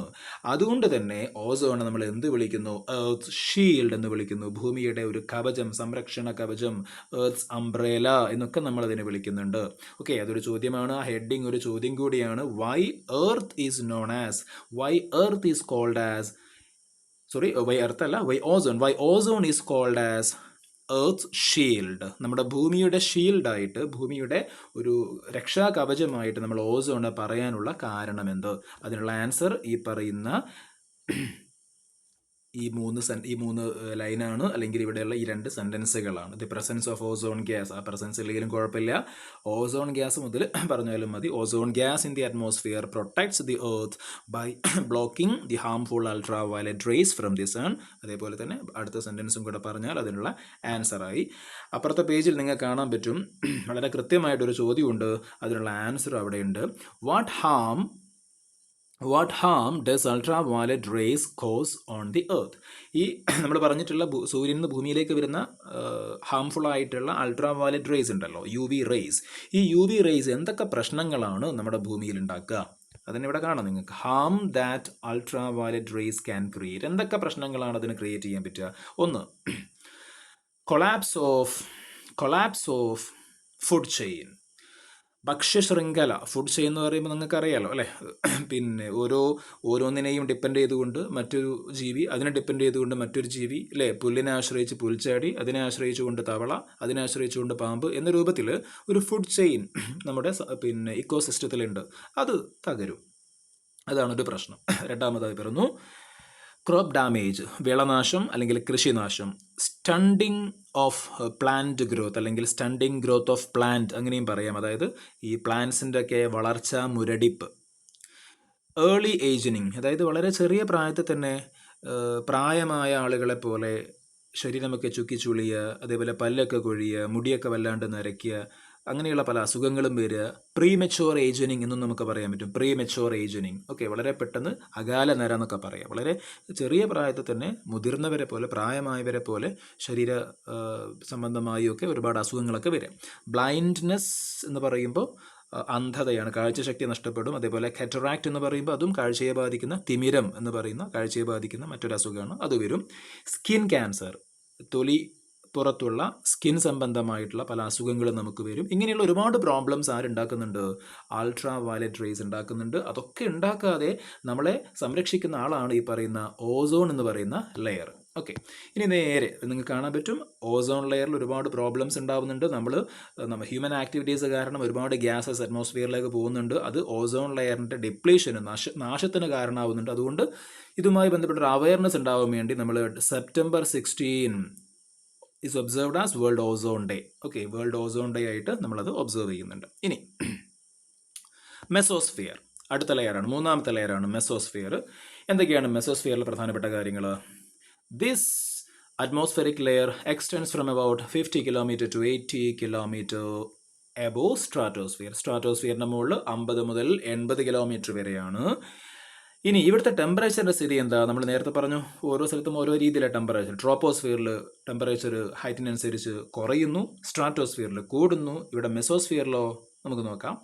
അതുകൊണ്ട് തന്നെ ഓസോൺ നമ്മൾ എന്ത് വിളിക്കുന്നു? എർത്ത് ഷീൽഡ് എന്ന് വിളിക്കുന്നു. ഭൂമിയുടെ ഒരു കവചം, സംരക്ഷണ കവചം, എർത്ത് അംബ്രേല എന്നൊക്കെ നമ്മൾ അതിനെ വിളിക്കുന്നുണ്ട്. ഓക്കെ, അതൊരു ചോദ്യമാണ്. ആ ഹെഡിങ് ഒരു ചോദ്യം കൂടിയാണ്. Why earth is called as why ozone is called as earth shield. നമ്മുടെ ഭൂമിയുടെ ഷീൽഡായിട്ട്, ഭൂമിയുടെ ഒരു രക്ഷാ കവചമായിട്ട് നമ്മൾ ഓസോണ് പറയാനുള്ള കാരണം എന്ത്? അതിനുള്ള ആൻസർ ഈ പറയുന്ന ഈ മൂന്ന് ലൈനാണ്, അല്ലെങ്കിൽ ഇവിടെയുള്ള ഈ 2 സെൻറ്റൻസുകളാണ്. The presence of ozone gas, ആ പ്രസൻസ് ഇല്ലെങ്കിലും കുഴപ്പമില്ല, ഓസോൺ ഗ്യാസ് മുതൽ പറഞ്ഞാലും മതി. Ozone gas in the atmosphere protects the earth by blocking the harmful ultraviolet rays from the sun. അതേപോലെ തന്നെ അടുത്ത സെൻറ്റൻസും കൂടെ പറഞ്ഞാൽ അതിനുള്ള ആൻസറായി. അപ്പുറത്തെ പേജിൽ നിങ്ങൾക്ക് കാണാൻ പറ്റും, വളരെ കൃത്യമായിട്ടൊരു ചോദ്യമുണ്ട്, അതിനുള്ള ആൻസർ അവിടെയുണ്ട്. What harm what harm does ultraviolet rays cause on the earth? ഈ നമ്മൾ പറഞ്ഞിട്ടുള്ള സൂര്യനിൽ നിന്ന് ഭൂമിയിലേക്ക് വരുന്ന ഹാംഫുൾ ആയിട്ടുള്ള അൾട്രാ വയലറ്റ് റേസ് ഉണ്ടല്ലോ, യു വി റേസ്. ഈ യു വി റേസ് എന്തൊക്കെ പ്രശ്നങ്ങളാണ് നമ്മുടെ ഭൂമിയിൽ ഉണ്ടാക്കുക? അതിന് ഇവിടെ കാണാം നിങ്ങൾക്ക്. Harm that ultraviolet rays can create. എന്തൊക്കെ പ്രശ്നങ്ങളാണ് അതിന് ക്രിയേറ്റ് ചെയ്യാൻ പറ്റുക? ഒന്ന്, കൊളാപ്സ് ഓഫ് ഫുഡ് ചെയിൻ. ഭക്ഷ്യശൃംഖല, ഫുഡ് ചെയിൻ എന്ന് പറയുമ്പോൾ നിങ്ങൾക്ക് അറിയാലോ അല്ലേ? പിന്നെ ഓരോന്നിനെയും ഡിപ്പെൻഡ് ചെയ്തുകൊണ്ട് മറ്റൊരു ജീവി, അതിനെ ഡിപ്പെൻഡ് ചെയ്തുകൊണ്ട് മറ്റൊരു ജീവി അല്ലേ? പുല്ലിനെ ആശ്രയിച്ച് പുൽച്ചാടി, അതിനെ ആശ്രയിച്ചുകൊണ്ട് തവള, അതിനെ ആശ്രയിച്ചുകൊണ്ട് പാമ്പ് എന്ന രൂപത്തിൽ ഒരു ഫുഡ് ചെയിൻ നമ്മുടെ പിന്നെ ഇക്കോസിസ്റ്റത്തിലുണ്ട്. അത് തകരും. അതാണൊരു പ്രശ്നം. രണ്ടാമതായി പറഞ്ഞു ക്രോപ്പ് ഡാമേജ്, വിളനാശം അല്ലെങ്കിൽ കൃഷിനാശം. സ്റ്റണ്ടിങ് ഓഫ് പ്ലാന്റ് ഗ്രോത്ത് അല്ലെങ്കിൽ സ്റ്റണ്ടിങ് ഗ്രോത്ത് ഓഫ് പ്ലാന്റ് അങ്ങനെയും പറയാം. അതായത് ഈ പ്ലാന്റ്സിൻ്റെ ഒക്കെ വളർച്ച മുരടിപ്പ്. ഏർലി ഏജിനിങ്, അതായത് വളരെ ചെറിയ പ്രായത്തിൽ തന്നെ പ്രായമായ ആളുകളെ പോലെ ശരീരമൊക്കെ ചുക്കിച്ചുളിയുക, അതേപോലെ പല്ലൊക്കെ കൊഴിയുക, മുടിയൊക്കെ വല്ലാണ്ട് നരയ്ക്കുക, അങ്ങനെയുള്ള പല അസുഖങ്ങളും വരിക. പ്രീമെച്യൂർ ഏജനിങ് എന്നും നമുക്ക് പറയാൻ പറ്റും. പ്രീമെച്യൂർ ഏജനിങ്, ഓക്കെ, വളരെ പെട്ടെന്ന് അകാല നര എന്നൊക്കെ പറയാം. വളരെ ചെറിയ പ്രായത്തിൽ തന്നെ മുതിർന്നവരെ പോലെ, പ്രായമായവരെ പോലെ ശരീര സംബന്ധമായും ഒക്കെ ഒരുപാട് അസുഖങ്ങളൊക്കെ വരും. ബ്ലൈൻഡ്നെസ് എന്ന് പറയുമ്പോൾ അന്ധതയാണ്, കാഴ്ചശക്തി നഷ്ടപ്പെടും. അതേപോലെ കാറ്ററാക്ട് എന്ന് പറയുമ്പോൾ അതും കാഴ്ചയെ ബാധിക്കുന്ന, തിമിരം എന്ന് പറയുന്ന കാഴ്ചയെ ബാധിക്കുന്ന മറ്റൊരു അസുഖമാണ്, അത് വരും. സ്കിൻ ക്യാൻസർ, തൊലി പുറത്തുള്ള സ്കിൻ സംബന്ധമായിട്ടുള്ള പല അസുഖങ്ങളും നമുക്ക് വരും. ഇങ്ങനെയുള്ള ഒരുപാട് പ്രോബ്ലംസ് ആരുണ്ടാക്കുന്നുണ്ട്? അൾട്രാ വയലറ്റ് റേസ് ഉണ്ടാക്കുന്നുണ്ട്. അതൊക്കെ ഉണ്ടാക്കാതെ നമ്മളെ സംരക്ഷിക്കുന്ന ആളാണ് ഈ പറയുന്ന ഓസോൺ എന്ന് പറയുന്ന ലെയർ. ഓക്കെ, ഇനി നേരെ നിങ്ങൾക്ക് കാണാൻ പറ്റും ഓസോൺ ലെയറിൽ ഒരുപാട് പ്രോബ്ലംസ് ഉണ്ടാകുന്നുണ്ട്. നമ്മൾ ഹ്യൂമൻ ആക്ടിവിറ്റീസ് കാരണം ഒരുപാട് ഗ്യാസസ് അറ്റ്മോസ്ഫിയറിലേക്ക് പോകുന്നുണ്ട്. അത് ഓസോൺ ലെയറിൻ്റെ ഡിപ്ലീഷന്, നാശത്തിന് കാരണമാവുന്നുണ്ട്. അതുകൊണ്ട് ഇതുമായി ബന്ധപ്പെട്ട ഒരു അവയർനെസ് ഉണ്ടാവാൻ വേണ്ടി നമ്മൾ September 16 is observed as world ozone day. Okay, world ozone day ആയിട്ട് നമ്മളത് ഒബ്സർവ് ചെയ്യുന്നുണ്ട്. ഇനി മെസോസ്ഫിയർ അടുത്ത ലെയറാണ്, മൂന്നാമത്തെ ലെയറാണ് മെസോസ്ഫിയർ. എന്തൊക്കെയാണ് മെസോസ്ഫിയറിൽ പ്രധാനപ്പെട്ട കാര്യങ്ങൾ? This atmospheric layer extends from about 50 kilometre to 80 kilometre above stratosphere. സ്ട്രാറ്റോസ്ഫിയറിൻ്റെ മുകളിൽ 50 മുതൽ 80 കിലോമീറ്റർ വരെയാണ്. ഇനി ഇവിടുത്തെ ടെമ്പറേച്ചറിൻ്റെ സ്ഥിതി എന്താ? നമ്മൾ നേരത്തെ പറഞ്ഞു ഓരോ സ്ഥലത്തും ഓരോ രീതിയിലാണ് ടെമ്പറേച്ചർ. ട്രോപ്പോസ്ഫിയറിൽ ടെമ്പറേച്ചർ ഹൈറ്റിനനുസരിച്ച് കുറയുന്നു, സ്ട്രാറ്റോസ്ഫിയറിൽ കൂടുന്നു. ഇവിടെ മെസോസ്ഫിയറിലോ നമുക്ക് നോക്കാം.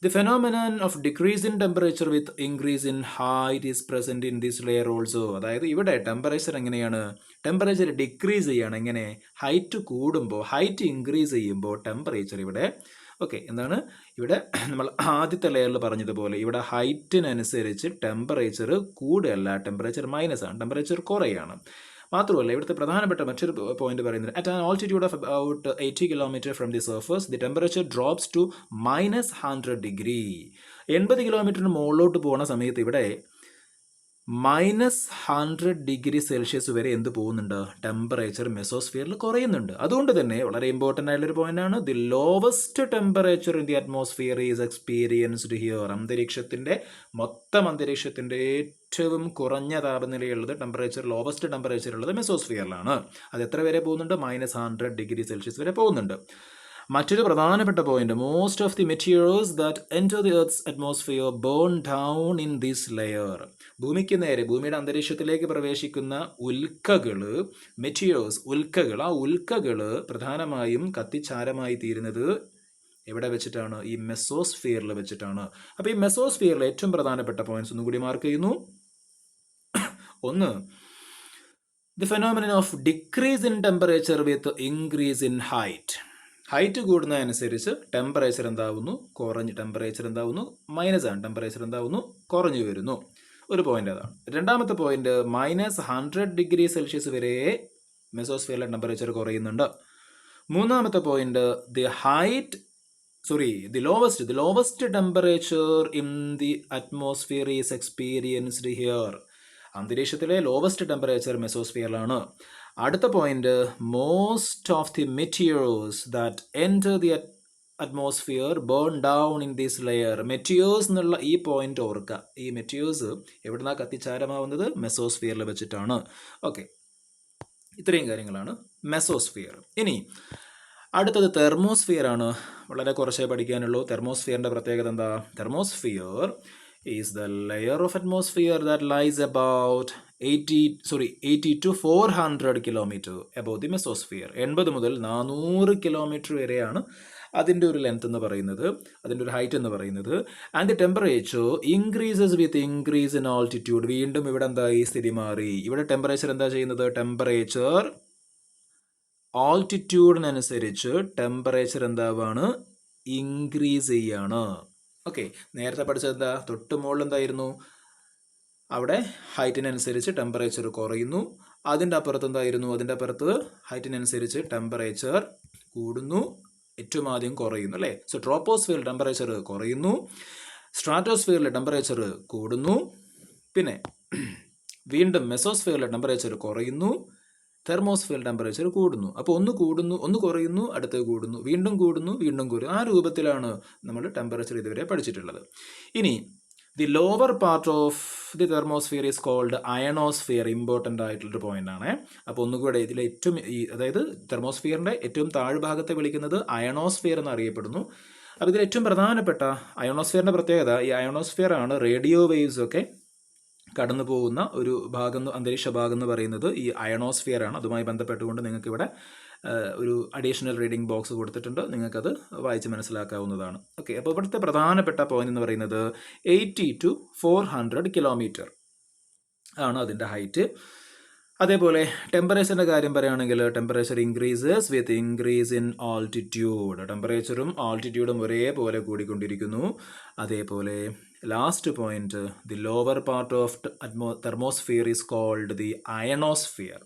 The phenomenon of decrease in temperature with increase in height is present in this layer also. അതായത് ഇവിടെ ടെമ്പറേച്ചർ എങ്ങനെയാണ്? ടെമ്പറേച്ചർ ഡിക്രീസ് ചെയ്യാണ്. എങ്ങനെ? ഹൈറ്റ് കൂടുമ്പോൾ, ഹൈറ്റ് ഇൻക്രീസ് ചെയ്യുമ്പോൾ ടെമ്പറേച്ചർ ഇവിടെ, ഓക്കെ, എന്താണ് ഇവിടെ നമ്മൾ ആദ്യത്തെ ലെയറിൽ പറഞ്ഞതുപോലെ ഇവിടെ ഹൈറ്റിനനുസരിച്ച് ടെമ്പറേച്ചർ കൂടുകയല്ല, ടെമ്പറേച്ചർ മൈനസ് ആണ്, ടെമ്പറേച്ചർ കുറയാണ്. മാത്രമല്ല ഇവിടുത്തെ പ്രധാനപ്പെട്ട മറ്റൊരു പോയിന്റ് പറയുന്നത് at an altitude of about 80 kilometre from the surface the temperature drops to -100 degree. 80 കിലോമീറ്ററിന് മുകളിലോട്ട് പോകുന്ന സമയത്ത് ഇവിടെ -100 ഡിഗ്രി സെൽഷ്യസ് വരെ എന്ത് പോകുന്നുണ്ട്? ടെമ്പറേച്ചർ മെസോസ്ഫിയറിൽ കുറയുന്നുണ്ട്. അതുകൊണ്ട് തന്നെ വളരെ ഇമ്പോർട്ടൻ്റ് ആയിട്ടുള്ളൊരു പോയിന്റാണ്, the lowest temperature in the atmosphere is experienced here. മൊത്തം അന്തരീക്ഷത്തിൻ്റെ ഏറ്റവും കുറഞ്ഞ താപനിലയുള്ളത്, ടെമ്പറേച്ചർ ലോവസ്റ്റ് ടെമ്പറേച്ചർ ഉള്ളത് മെസോസ്ഫിയറിലാണ്. അത് എത്ര വരെ പോകുന്നുണ്ട്? -100 ഡിഗ്രി സെൽഷ്യസ് വരെ പോകുന്നുണ്ട്. മറ്റൊരു പ്രധാനപ്പെട്ട point, most of the materials that enter the earth atmosphere burn down in this layer. ഭൂമിക്ക് നേരെ, ഭൂമിയുടെ അന്തരീക്ഷത്തിലേക്ക് പ്രവേശിക്കുന്ന ഉൽക്കകൾ, മെറ്റീരിയൽസ്, ഉൽക്കകൾ, ആ ഉൽക്കകൾ പ്രധാനമായും കത്തിച്ചാരമായി തീരുന്നത് എവിടെ വെച്ചിട്ടാണ്? ഈ മെസോസ്ഫിയറിൽ വെച്ചിട്ടാണ്. അപ്പോൾ ഈ മെസോസ്ഫിയറിലെ ഏറ്റവും പ്രധാനപ്പെട്ട പോയിന്റ്സ് ഒന്നും കൂടി മാർക്ക് ചെയ്യുന്നു. ഒന്ന്, the phenomenon of decrease in temperature with increase in height. Height കൂടുന്നതനുസരിച്ച് ടെമ്പറേച്ചർ എന്താവുന്നു? ടെമ്പറേച്ചർ എന്താവുന്നു? മൈനസ് ആണ്. ടെമ്പറേച്ചർ എന്താവുന്നു? കുറഞ്ഞു വരുന്നു. ഒരു പോയിന്റ് അതാണ്. രണ്ടാമത്തെ പോയിന്റ്, -100 ഡിഗ്രി സെൽഷ്യസ് വരെ മെസോസ്ഫിയറിലെ ടെമ്പറേച്ചർ കുറയുന്നുണ്ട്. മൂന്നാമത്തെ point, the lowest temperature in the atmosphere is experienced here. അന്തരീക്ഷത്തിലെ ലോവസ്റ്റ് ടെമ്പറേച്ചർ മെസോസ്ഫിയറിലാണ്. അടുത്ത point, most of the materials that enter the atmosphere burn down in this layer. Materials എന്നുള്ള ഈ point ഓർക്കുക. ഈ മെറ്റീരിയൽസ് എവിടുന്നാണ് കത്തിച്ചാരമാവുന്നത്? മെസോസ്ഫിയറിൽ വെച്ചിട്ടാണ്. ഓക്കെ, ഇത്രയും കാര്യങ്ങളാണ് മെസോസ്ഫിയർ. ഇനി അടുത്തത് തെർമോസ്ഫിയർ ആണ്. വളരെ കുറച്ചേ പഠിക്കാനുള്ളൂ. തെർമോസ്ഫിയറിൻ്റെ പ്രത്യേകത എന്താ? Thermosphere is the layer of atmosphere that lies about 80 to 400 kilometer above the mesosphere. 80 മുതൽ 400 കിലോമീറ്റർ വരെയാണ് അതിൻ്റെ ഒരു ലെങ്ത് എന്ന് പറയുന്നത്, അതിൻ്റെ ഒരു ഹൈറ്റ് എന്ന് പറയുന്നത്. And the temperature increases with increase in altitude. വീണ്ടും ഇവിടെ എന്തായി, സ്ഥിതി മാറി. ഇവിടെ ടെമ്പറേച്ചർ എന്താ ചെയ്യുന്നത്, ടെമ്പറേച്ചർ ആൾട്ടിറ്റ്യൂഡിനനുസരിച്ച് ടെമ്പറേച്ചർ എന്താവാണ്, ഇൻക്രീസ് ചെയ്യാണ്. ഓക്കെ, നേരത്തെ പഠിച്ചത് എന്താ, തൊട്ട് മുകളിൽ എന്തായിരുന്നു, അവിടെ ഹൈറ്റിനനുസരിച്ച് ടെമ്പറേച്ചർ കുറയുന്നു. അതിൻ്റെ അപ്പുറത്ത് എന്തായിരുന്നു, അതിൻ്റെ അപ്പുറത്ത് ഹൈറ്റിനനുസരിച്ച് ടെമ്പറേച്ചർ കൂടുന്നു, ഏറ്റവും ആദ്യം കുറയുന്നു അല്ലേ. സോ ട്രോപ്പോസ്ഫിയറിൽ ടെമ്പറേച്ചർ കുറയുന്നു, സ്ട്രാറ്റോസ്ഫിയറിലെ ടെമ്പറേച്ചർ കൂടുന്നു, പിന്നെ വീണ്ടും മെസോസ്ഫിയറിലെ ടെമ്പറേച്ചർ കുറയുന്നു, തെർമോസ്ഫിയർ ടെമ്പറേച്ചർ കൂടുന്നു. അപ്പോൾ ഒന്ന് കൂടുന്നു, ഒന്ന് കുറയുന്നു, അടുത്ത് കൂടുന്നു, വീണ്ടും കൂടുന്നു, വീണ്ടും കുറയുന്നു. ആ രൂപത്തിലാണ് നമ്മൾ ടെമ്പറേച്ചർ ഇതുവരെ പഠിച്ചിട്ടുള്ളത്. ഇനി the lower part of the thermosphere is called ionosphere. Important ആയിട്ടുള്ളൊരു പോയിന്റ് ആണ്. അപ്പോൾ ഒന്നുകൂടെ ഇതിലെ ഏറ്റവും അതായത് തെർമോസ്ഫിയറിൻ്റെ ഏറ്റവും താഴ്ഭാഗത്തെ വിളിക്കുന്നത് അയണോസ്ഫിയർ എന്നറിയപ്പെടുന്നു. അപ്പോൾ ഇതിൽ ഏറ്റവും പ്രധാനപ്പെട്ട അയണോസ്ഫിയറിൻ്റെ പ്രത്യേകത, ഈ അയണോസ്ഫിയർ ആണ് റേഡിയോ വേവ്സ് ഒക്കെ കടന്നു പോകുന്ന ഒരു ഭാഗം, അന്തരീക്ഷ ഭാഗം എന്ന് പറയുന്നത് ഈ അയണോസ്ഫിയർ ആണ്. അതുമായി ബന്ധപ്പെട്ടുകൊണ്ട് നിങ്ങൾക്ക് ഇവിടെ ഒരു അഡീഷണൽ റീഡിംഗ് ബോക്സ് കൊടുത്തിട്ടുണ്ട്, നിങ്ങൾക്കത് വായിച്ച് മനസ്സിലാക്കാവുന്നതാണ്. ഓക്കെ, അപ്പോൾ ഇവിടുത്തെ പ്രധാനപ്പെട്ട പോയിന്റ് എന്ന് പറയുന്നത് 80 to 400 കിലോമീറ്റർ ആണ് അതിൻ്റെ ഹൈറ്റ്. അതേപോലെ ടെമ്പറേച്ചറിൻ്റെ കാര്യം പറയുകയാണെങ്കിൽ temperature increases with increase in altitude. ടെമ്പറേച്ചറും ആൾട്ടിറ്റ്യൂഡും ഒരേപോലെ കൂടിക്കൊണ്ടിരിക്കുന്നു. അതേപോലെ last point, the lower part of thermosphere is called the ionosphere.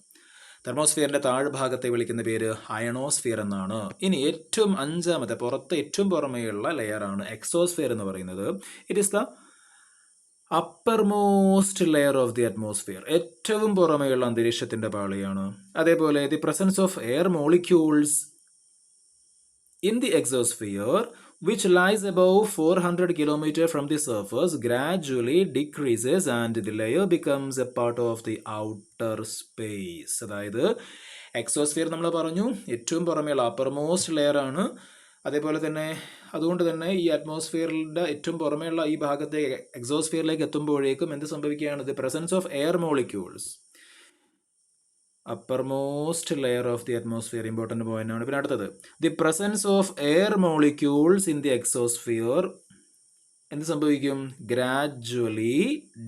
തെർമോസ്ഫിയറിൻ്റെ താഴ്ഭാഗത്തെ വിളിക്കുന്ന പേര് അയണോസ്ഫിയർ എന്നാണ്. ഇനി ഏറ്റവും അഞ്ചാമത്തെ, പുറത്ത് ഏറ്റവും പുറമേയുള്ള ലെയറാണ് എക്സോസ്ഫിയർ എന്ന് പറയുന്നത്. It is the uppermost layer of the atmosphere. ഏറ്റവും പുറമേയുള്ള അന്തരീക്ഷത്തിൻ്റെ പാളിയാണ്. അതേപോലെ the presence of air molecules in the exosphere which lies above 400 km from the surface gradually decreases and the layer becomes a part of the outer space. അതായത് exosphere നമ്മൾ പറഞ്ഞു ഏറ്റവും പുറമേയുള്ള അപ്പർ മോസ്റ്റ് ലെയർ ആണ്. അതേപോലെ തന്നെ അതുകൊണ്ട് തന്നെ ഈ അറ്റ്മോസ്ഫിയറിൻ്റെ ഏറ്റവും പുറമേയുള്ള ഈ ഭാഗത്തെ എക്സോസ്ഫിയറിലേക്ക് എത്തുമ്പോഴേക്കും എന്ത് സംഭവിക്കുകയാണ്, the presence of air molecules, uppermost layer of the atmosphere, important point ആണ്. പിന്നെ അടുത്തത്, the presence of air molecules in the exosphere എന്ത് സംഭവിക്കും, gradually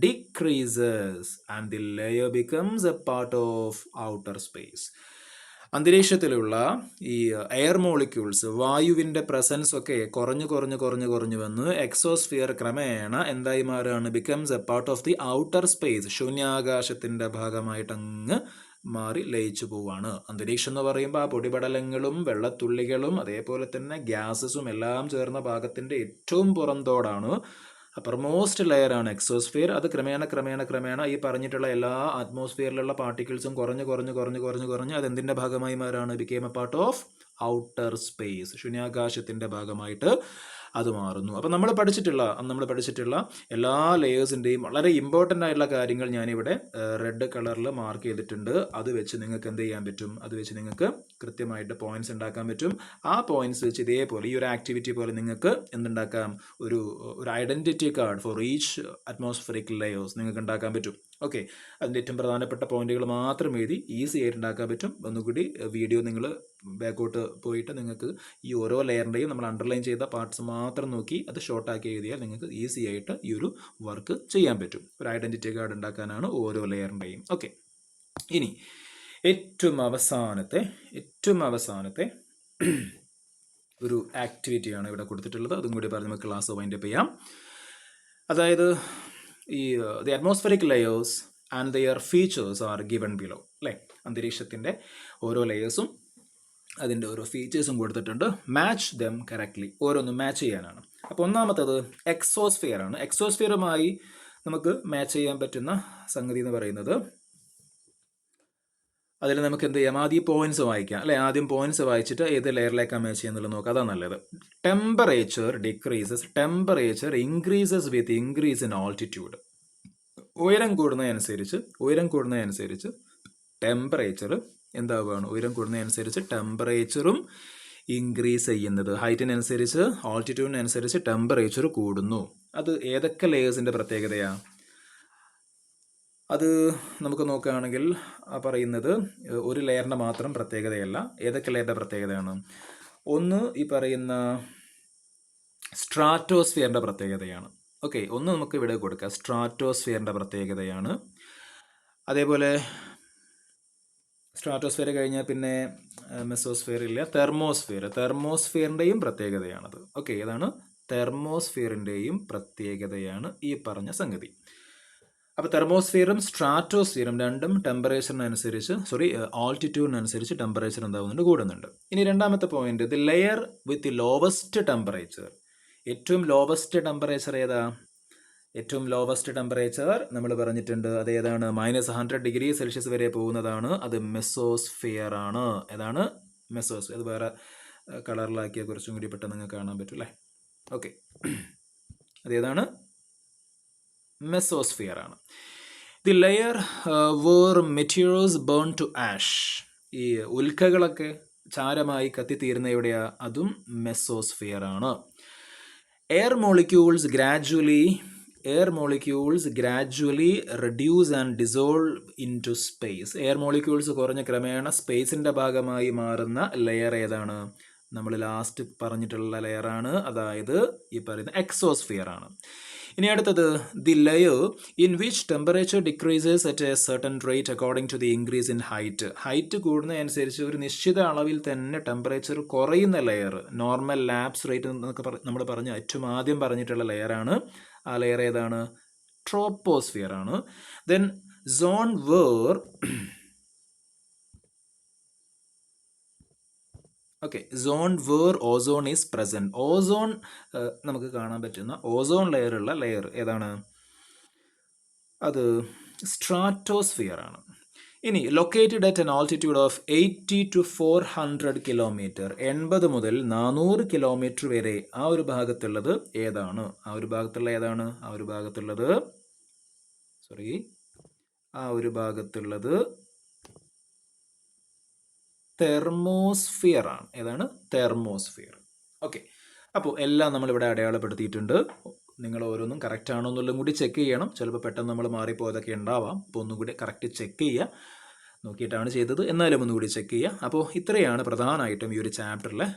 decreases and the layer becomes a part of outer space. അന്തരീക്ഷത്തിലുള്ള ഈ air molecules, വായുവിൻ്റെ presence ഒക്കെ കുറഞ്ഞു വന്ന് എക്സോസ്ഫിയർ ക്രമേണ എന്തായി മാറുകയാണ്, becomes a part of the outer space, ശൂന്യാകാശത്തിൻ്റെ ഭാഗമായിട്ട് അങ്ങ് മാറി ലയിച്ചു പോവാണ്. അന്തരീക്ഷം എന്ന് പറയുമ്പോൾ ആ പൊടിപടലങ്ങളും വെള്ളത്തുള്ളികളും അതേപോലെ തന്നെ ഗ്യാസസും എല്ലാം ചേർന്ന ഭാഗത്തിൻ്റെ ഏറ്റവും പുറന്തോടാണ്, അപ്പർമോസ്റ്റ് ലെയറാണ് എക്സോസ്ഫിയർ. അത് ക്രമേണ ഈ പറഞ്ഞിട്ടുള്ള എല്ലാ അറ്റ്മോസ്ഫിയറിലുള്ള പാർട്ടിക്കിൾസും കുറഞ്ഞ് അതെന്തിൻ്റെ ഭാഗമായി മാറാണ്, became a part of outer space, ശൂന്യാകാശത്തിൻ്റെ ഭാഗമായിട്ട് അത് മാറുന്നു. അപ്പം നമ്മൾ പഠിച്ചിട്ടുള്ള എല്ലാ ലെയേഴ്സിൻ്റെയും വളരെ ഇമ്പോർട്ടൻ്റ് ആയിട്ടുള്ള കാര്യങ്ങൾ ഞാനിവിടെ റെഡ് കളറിൽ മാർക്ക് ചെയ്തിട്ടുണ്ട്. അത് വെച്ച് നിങ്ങൾക്ക് എന്ത് ചെയ്യാൻ പറ്റും, അത് വെച്ച് നിങ്ങൾക്ക് കൃത്യമായിട്ട് പോയിന്റ്സ് ഉണ്ടാക്കാൻ പറ്റും. ആ പോയിന്റ്സ് വെച്ച് ഇതേപോലെ ഈ ഒരു ആക്ടിവിറ്റി പോലെ നിങ്ങൾക്ക് എന്തുണ്ടാക്കാം, ഒരു identity card for each atmospheric layers നിങ്ങൾക്ക് ഉണ്ടാക്കാൻ പറ്റും. ഓക്കെ, അതിൻ്റെ ഏറ്റവും പ്രധാനപ്പെട്ട പോയിന്റുകൾ മാത്രം എഴുതി ഈസി ആയിട്ട് ഉണ്ടാക്കാൻ പറ്റും. ഒന്നുകൂടി വീഡിയോ നിങ്ങൾ ബാക്കോട്ട് പോയിട്ട് നിങ്ങൾക്ക് ഈ ഓരോ ലെയറിൻ്റെയും നമ്മൾ അണ്ടർലൈൻ ചെയ്ത പാർട്സ് മാത്രം നോക്കി അത് ഷോർട്ടാക്കി എഴുതിയാൽ നിങ്ങൾക്ക് ഈസി ആയിട്ട് ഈ ഒരു വർക്ക് ചെയ്യാൻ പറ്റും. ഒരു ഐഡൻറ്റിറ്റി കാർഡ് ഉണ്ടാക്കാനാണ് ഓരോ ലെയറിൻ്റെയും. ഓക്കെ, ഇനി ഏറ്റവും അവസാനത്തെ ഒരു ആക്ടിവിറ്റിയാണ് ഇവിടെ കൊടുത്തിട്ടുള്ളത്. അതും കൂടി പറഞ്ഞ് നമുക്ക് ക്ലാസ് വൈൻഡപ്പ് ചെയ്യാം. അതായത് ഈ the atmospheric layers and their features are given below അല്ലേ. അന്തരീക്ഷത്തിൻ്റെ ഓരോ ലെയേഴ്സും അതിൻ്റെ ഓരോ ഫീച്ചേഴ്സും കൊടുത്തിട്ടുണ്ട്. മാച്ച് ദം കറക്റ്റ്ലി, ഓരോന്നും മാച്ച് ചെയ്യാനാണ്. അപ്പോൾ ഒന്നാമത്തത് എക്സോസ്ഫിയർ ആണ്. എക്സോസ്ഫിയറുമായി നമുക്ക് മാച്ച് ചെയ്യാൻ പറ്റുന്ന സംഗതി എന്ന് പറയുന്നത്, അതിൽ നമുക്ക് എന്ത് ചെയ്യാം, ആദ്യം പോയിന്റ്സ് വായിക്കാം അല്ലേ. ആദ്യം പോയിന്റ്സ് വായിച്ചിട്ട് ഏത് ലെയറിലേക്കാണ് മാച്ച് ചെയ്യുന്നുള്ളത് നോക്കാം, അതാണ് നല്ലത്. Temperature decreases, temperature increases with increase in altitude. ഉയരം കൂടുന്നതനുസരിച്ച് ടെമ്പറേച്ചർ എന്താവുകയാണ്, ഉയരം കൂടുന്നതനുസരിച്ച് ടെമ്പറേച്ചറും ഇൻക്രീസ് ചെയ്യുന്നത്, ഹൈറ്റിനനുസരിച്ച് ആൾട്ടിറ്റ്യൂഡിനനുസരിച്ച് ടെമ്പറേച്ചർ കൂടുന്നു. അത് ഏതൊക്കെ ലെയേഴ്സിൻ്റെ പ്രത്യേകതയാണ്? അത് നമുക്ക് നോക്കുകയാണെങ്കിൽ പറയുന്നത് ഒരു ലെയറിൻ്റെ മാത്രം പ്രത്യേകതയല്ല. ഏതൊക്കെ ലെയറിൻ്റെ പ്രത്യേകതയാണ്? ഒന്ന് ഈ പറയുന്ന സ്ട്രാറ്റോസ്ഫിയറിൻ്റെ പ്രത്യേകതയാണ്. ഓക്കെ, ഒന്ന് നമുക്ക് ഇവിടെ കൊടുക്കാം. സ്ട്രാറ്റോസ്ഫിയറിൻ്റെ പ്രത്യേകതയാണ്. അതേപോലെ സ്ട്രാറ്റോസ്ഫിയർ കഴിഞ്ഞാൽ പിന്നെ മെസോസ്ഫിയർ ഇല്ല, തെർമോസ്ഫിയറിൻ്റെയും പ്രത്യേകതയാണത്. ഓക്കെ, ഏതാണ്? തെർമോസ്ഫിയറിൻ്റെയും പ്രത്യേകതയാണ് ഈ പറഞ്ഞ സംഗതി. അപ്പോൾ തെർമോസ്ഫിയറും സ്ട്രാറ്റോസ്ഫിയറും രണ്ടും ആൾട്ടിറ്റ്യൂഡിനനുസരിച്ച് ടെമ്പറേച്ചർ എന്താവുന്നുണ്ട്? കൂടുന്നുണ്ട്. ഇനി രണ്ടാമത്തെ point, the layer with lowest temperature. ഏറ്റവും ലോവസ്റ്റ് ടെമ്പറേച്ചർ ഏതാ? ഏറ്റവും ലോവസ്റ്റ് ടെമ്പറേച്ചർ നമ്മൾ പറഞ്ഞിട്ടുണ്ട്, അത് ഏതാണ്? -100°C വരെ പോകുന്നതാണ്. അത് മെസോസ്ഫിയർ ആണ്. ഏതാണ്? മെസോസ്ഫിയർ. അത് വേറെ കളറിലാക്കിയ കുറച്ചും കൂടി പെട്ടെന്ന് നിങ്ങൾക്ക് കാണാൻ പറ്റും അല്ലേ? ഓക്കെ, അതേതാണ്? മെസോസ്ഫിയർ ആണ്. The layer where materials burn to ash. ഈ ഉൽക്കകളൊക്കെ ചാരമായി കത്തിത്തീരുന്ന എവിടെയാ? അതും മെസോസ്ഫിയർ ആണ്. Air molecules gradually reduce and dissolve into space. Air molecules കുറഞ്ഞ ക്രമേണ സ്പേസിൻ്റെ ഭാഗമായി മാറുന്ന ലെയർ ഏതാണ്? നമ്മൾ ലാസ്റ്റ് പറഞ്ഞിട്ടുള്ള ലെയറാണ്, അതായത് ഈ പറയുന്ന എക്സോസ്ഫിയർ ആണ്. ഇനി അടുത്തത്, the layer in which temperature decreases at a certain rate according to the increase in height കൂടുന്നതനുസരിച്ച് ഒരു നിശ്ചിത അളവിൽ തന്നെ ടെമ്പറേച്ചർ കുറയുന്ന ലെയർ, നോർമൽ ലാപ്സ് റേറ്റ് എന്നൊക്കെ നമ്മൾ പറഞ്ഞ ഏറ്റവും ആദ്യം പറഞ്ഞിട്ടുള്ള ലെയറാണ്. ആ ലെയർ ഏതാണ്? ട്രോപ്പോസ്ഫിയർ ആണ്. Then zone where ozone is present. Ozone നമുക്ക് കാണാൻ പറ്റുന്ന ഓസോൺ ലെയറുള്ള ലെയർ ഏതാണ്? അത് സ്ട്രാറ്റോസ്ഫിയർ ആണ്. ഇനി located at an altitude of 80 to 400 kilometre, 80 മുതൽ 400 കിലോമീറ്റർ വരെ ആ ഒരു ഭാഗത്തുള്ളത് ഏതാണ്? ആ ഒരു ഭാഗത്തുള്ളത് തെർമോസ്ഫിയർ ആണ്. ഏതാണ്? തെർമോസ്ഫിയർ. ഓക്കെ, അപ്പോൾ എല്ലാം നമ്മളിവിടെ അടയാളപ്പെടുത്തിയിട്ടുണ്ട്. നിങ്ങൾ ഓരോന്നും കറക്റ്റ് ആണോ എന്നുള്ളതും കൂടി ചെക്ക് ചെയ്യണം. ചിലപ്പോൾ പെട്ടെന്ന് നമ്മൾ മാറിപ്പോയതൊക്കെ ഉണ്ടാവാം. അപ്പോൾ ഒന്നും കൂടി കറക്റ്റ് ചെക്ക് ചെയ്യുക. നോക്കിയിട്ടാണ് ചെയ്തത്, എന്നാലും ഒന്നും കൂടി ചെക്ക് ചെയ്യുക. അപ്പോൾ ഇത്രയാണ് പ്രധാനമായിട്ടും ഈ ഒരു ചാപ്റ്ററിലെ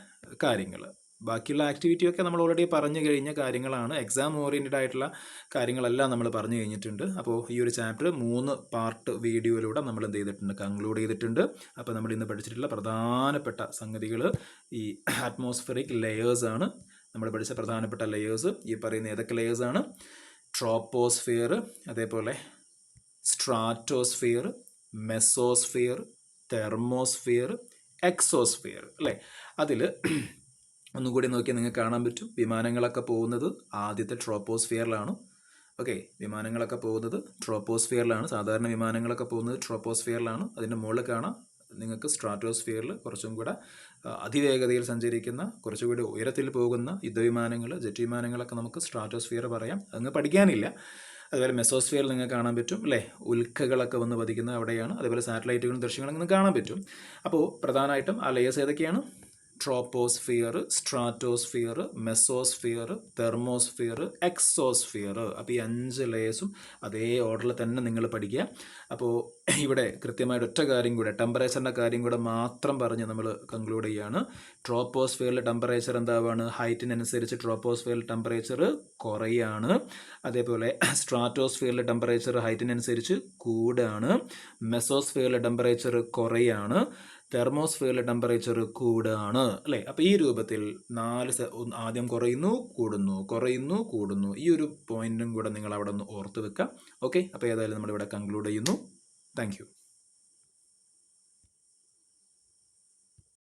കാര്യങ്ങൾ. ബാക്കിയുള്ള ആക്ടിവിറ്റിയൊക്കെ നമ്മൾ ഓൾറെഡി പറഞ്ഞു കഴിഞ്ഞ കാര്യങ്ങളാണ്. എക്സാം ഓറിയൻറ്റഡ് ആയിട്ടുള്ള കാര്യങ്ങളെല്ലാം നമ്മൾ പറഞ്ഞു കഴിഞ്ഞിട്ടുണ്ട്. അപ്പോൾ ഈ ഒരു ചാപ്റ്റർ 3 പാർട്ട് വീഡിയോയിലൂടെ നമ്മൾ എന്ത് ചെയ്തിട്ടുണ്ട്? കൺക്ലൂഡ് ചെയ്തിട്ടുണ്ട്. അപ്പോൾ നമ്മൾ ഇന്ന് പഠിച്ചിട്ടുള്ള പ്രധാനപ്പെട്ട സംഗതികൾ ഈ അറ്റ്മോസ്ഫിയറിക് ലെയേഴ്സ് ആണ്. നമ്മൾ പഠിച്ച പ്രധാനപ്പെട്ട ലെയേഴ്സ് ഈ പറയുന്ന ഏതൊക്കെ ലെയേഴ്സാണ്? ട്രോപ്പോസ്ഫിയർ, അതേപോലെ സ്ട്രാറ്റോസ്ഫിയർ, മെസോസ്ഫിയർ, തെർമോസ്ഫിയർ, എക്സോസ്ഫിയർ അല്ലേ? അതിൽ ഒന്നുകൂടി നോക്കിയാൽ നിങ്ങൾക്ക് കാണാൻ പറ്റും, വിമാനങ്ങളൊക്കെ പോകുന്നത് ആദ്യത്തെ ട്രോപ്പോസ്ഫിയറിലാണ്. ഓക്കെ, വിമാനങ്ങളൊക്കെ പോകുന്നത് ട്രോപ്പോസ്ഫിയറിലാണ്. സാധാരണ വിമാനങ്ങളൊക്കെ പോകുന്നത് ട്രോപ്പോസ്ഫിയറിലാണ്. അതിൻ്റെ മുകളിൽ കാണാം നിങ്ങൾക്ക് സ്ട്രാറ്റോസ്ഫിയറിൽ കുറച്ചും കൂടെ അതിവേഗതയിൽ സഞ്ചരിക്കുന്ന, കുറച്ചുകൂടി ഉയരത്തിൽ പോകുന്ന യുദ്ധവിമാനങ്ങൾ, ജെറ്റ് വിമാനങ്ങളൊക്കെ നമുക്ക് സ്ട്രാറ്റോസ്ഫിയർ പറയാം. അങ്ങ് പഠിക്കാനില്ല. അതുപോലെ മെസോസ്ഫിയറിൽ നിങ്ങൾക്ക് കാണാൻ പറ്റും അല്ലേ? ഉൽക്കകളൊക്കെ വന്ന് പതിക്കുന്ന അവിടെയാണ്. അതേപോലെ സാറ്റലൈറ്റുകളും ദൃശ്യങ്ങളും നിങ്ങൾക്ക് കാണാൻ പറ്റും. അപ്പോൾ പ്രധാനമായിട്ടും ആ ലെയേഴ്സ് ഏതൊക്കെയാണ്? Troposphere, stratosphere, mesosphere, thermosphere, exosphere. അപ്പോൾ ഈ 5 ലെയേഴ്സും അതേ ഓർഡറിൽ തന്നെ നിങ്ങൾ പഠിക്കുക. അപ്പോൾ ഇവിടെ കൃത്യമായിട്ട് ഒറ്റ കാര്യം കൂടെ, ടെമ്പറേച്ചറിൻ്റെ കാര്യം കൂടെ മാത്രം പറഞ്ഞ് നമ്മൾ കൺക്ലൂഡ് ചെയ്യുകയാണ്. ട്രോപ്പോസ്ഫിയറിലെ ടെമ്പറേച്ചർ എന്താവാണ്? ഹൈറ്റിനനുസരിച്ച് ട്രോപ്പോസ്ഫിയറിൽ ടെമ്പറേച്ചർ കുറയാണ്. അതേപോലെ സ്ട്രാറ്റോസ്ഫിയറിലെ ടെമ്പറേച്ചർ ഹൈറ്റിനനുസരിച്ച് കൂടുകയാണ്. മെസോസ്ഫിയറിലെ ടെമ്പറേച്ചർ കുറയാണ്. തെർമോസ്ഫിയറിലെ ടെമ്പറേച്ചർ കൂടുകയാണ് അല്ലേ? അപ്പോൾ ഈ രൂപത്തിൽ 4 ആദ്യം കുറയുന്നു, കൂടുന്നു. ഈ ഒരു പോയിന്റും കൂടെ നിങ്ങൾ അവിടെ ഒന്ന് ഓർത്ത് വെക്കുക. ഓക്കെ, അപ്പോൾ ഏതായാലും നമ്മളിവിടെ കൺക്ലൂഡ് ചെയ്യുന്നു. Thank you.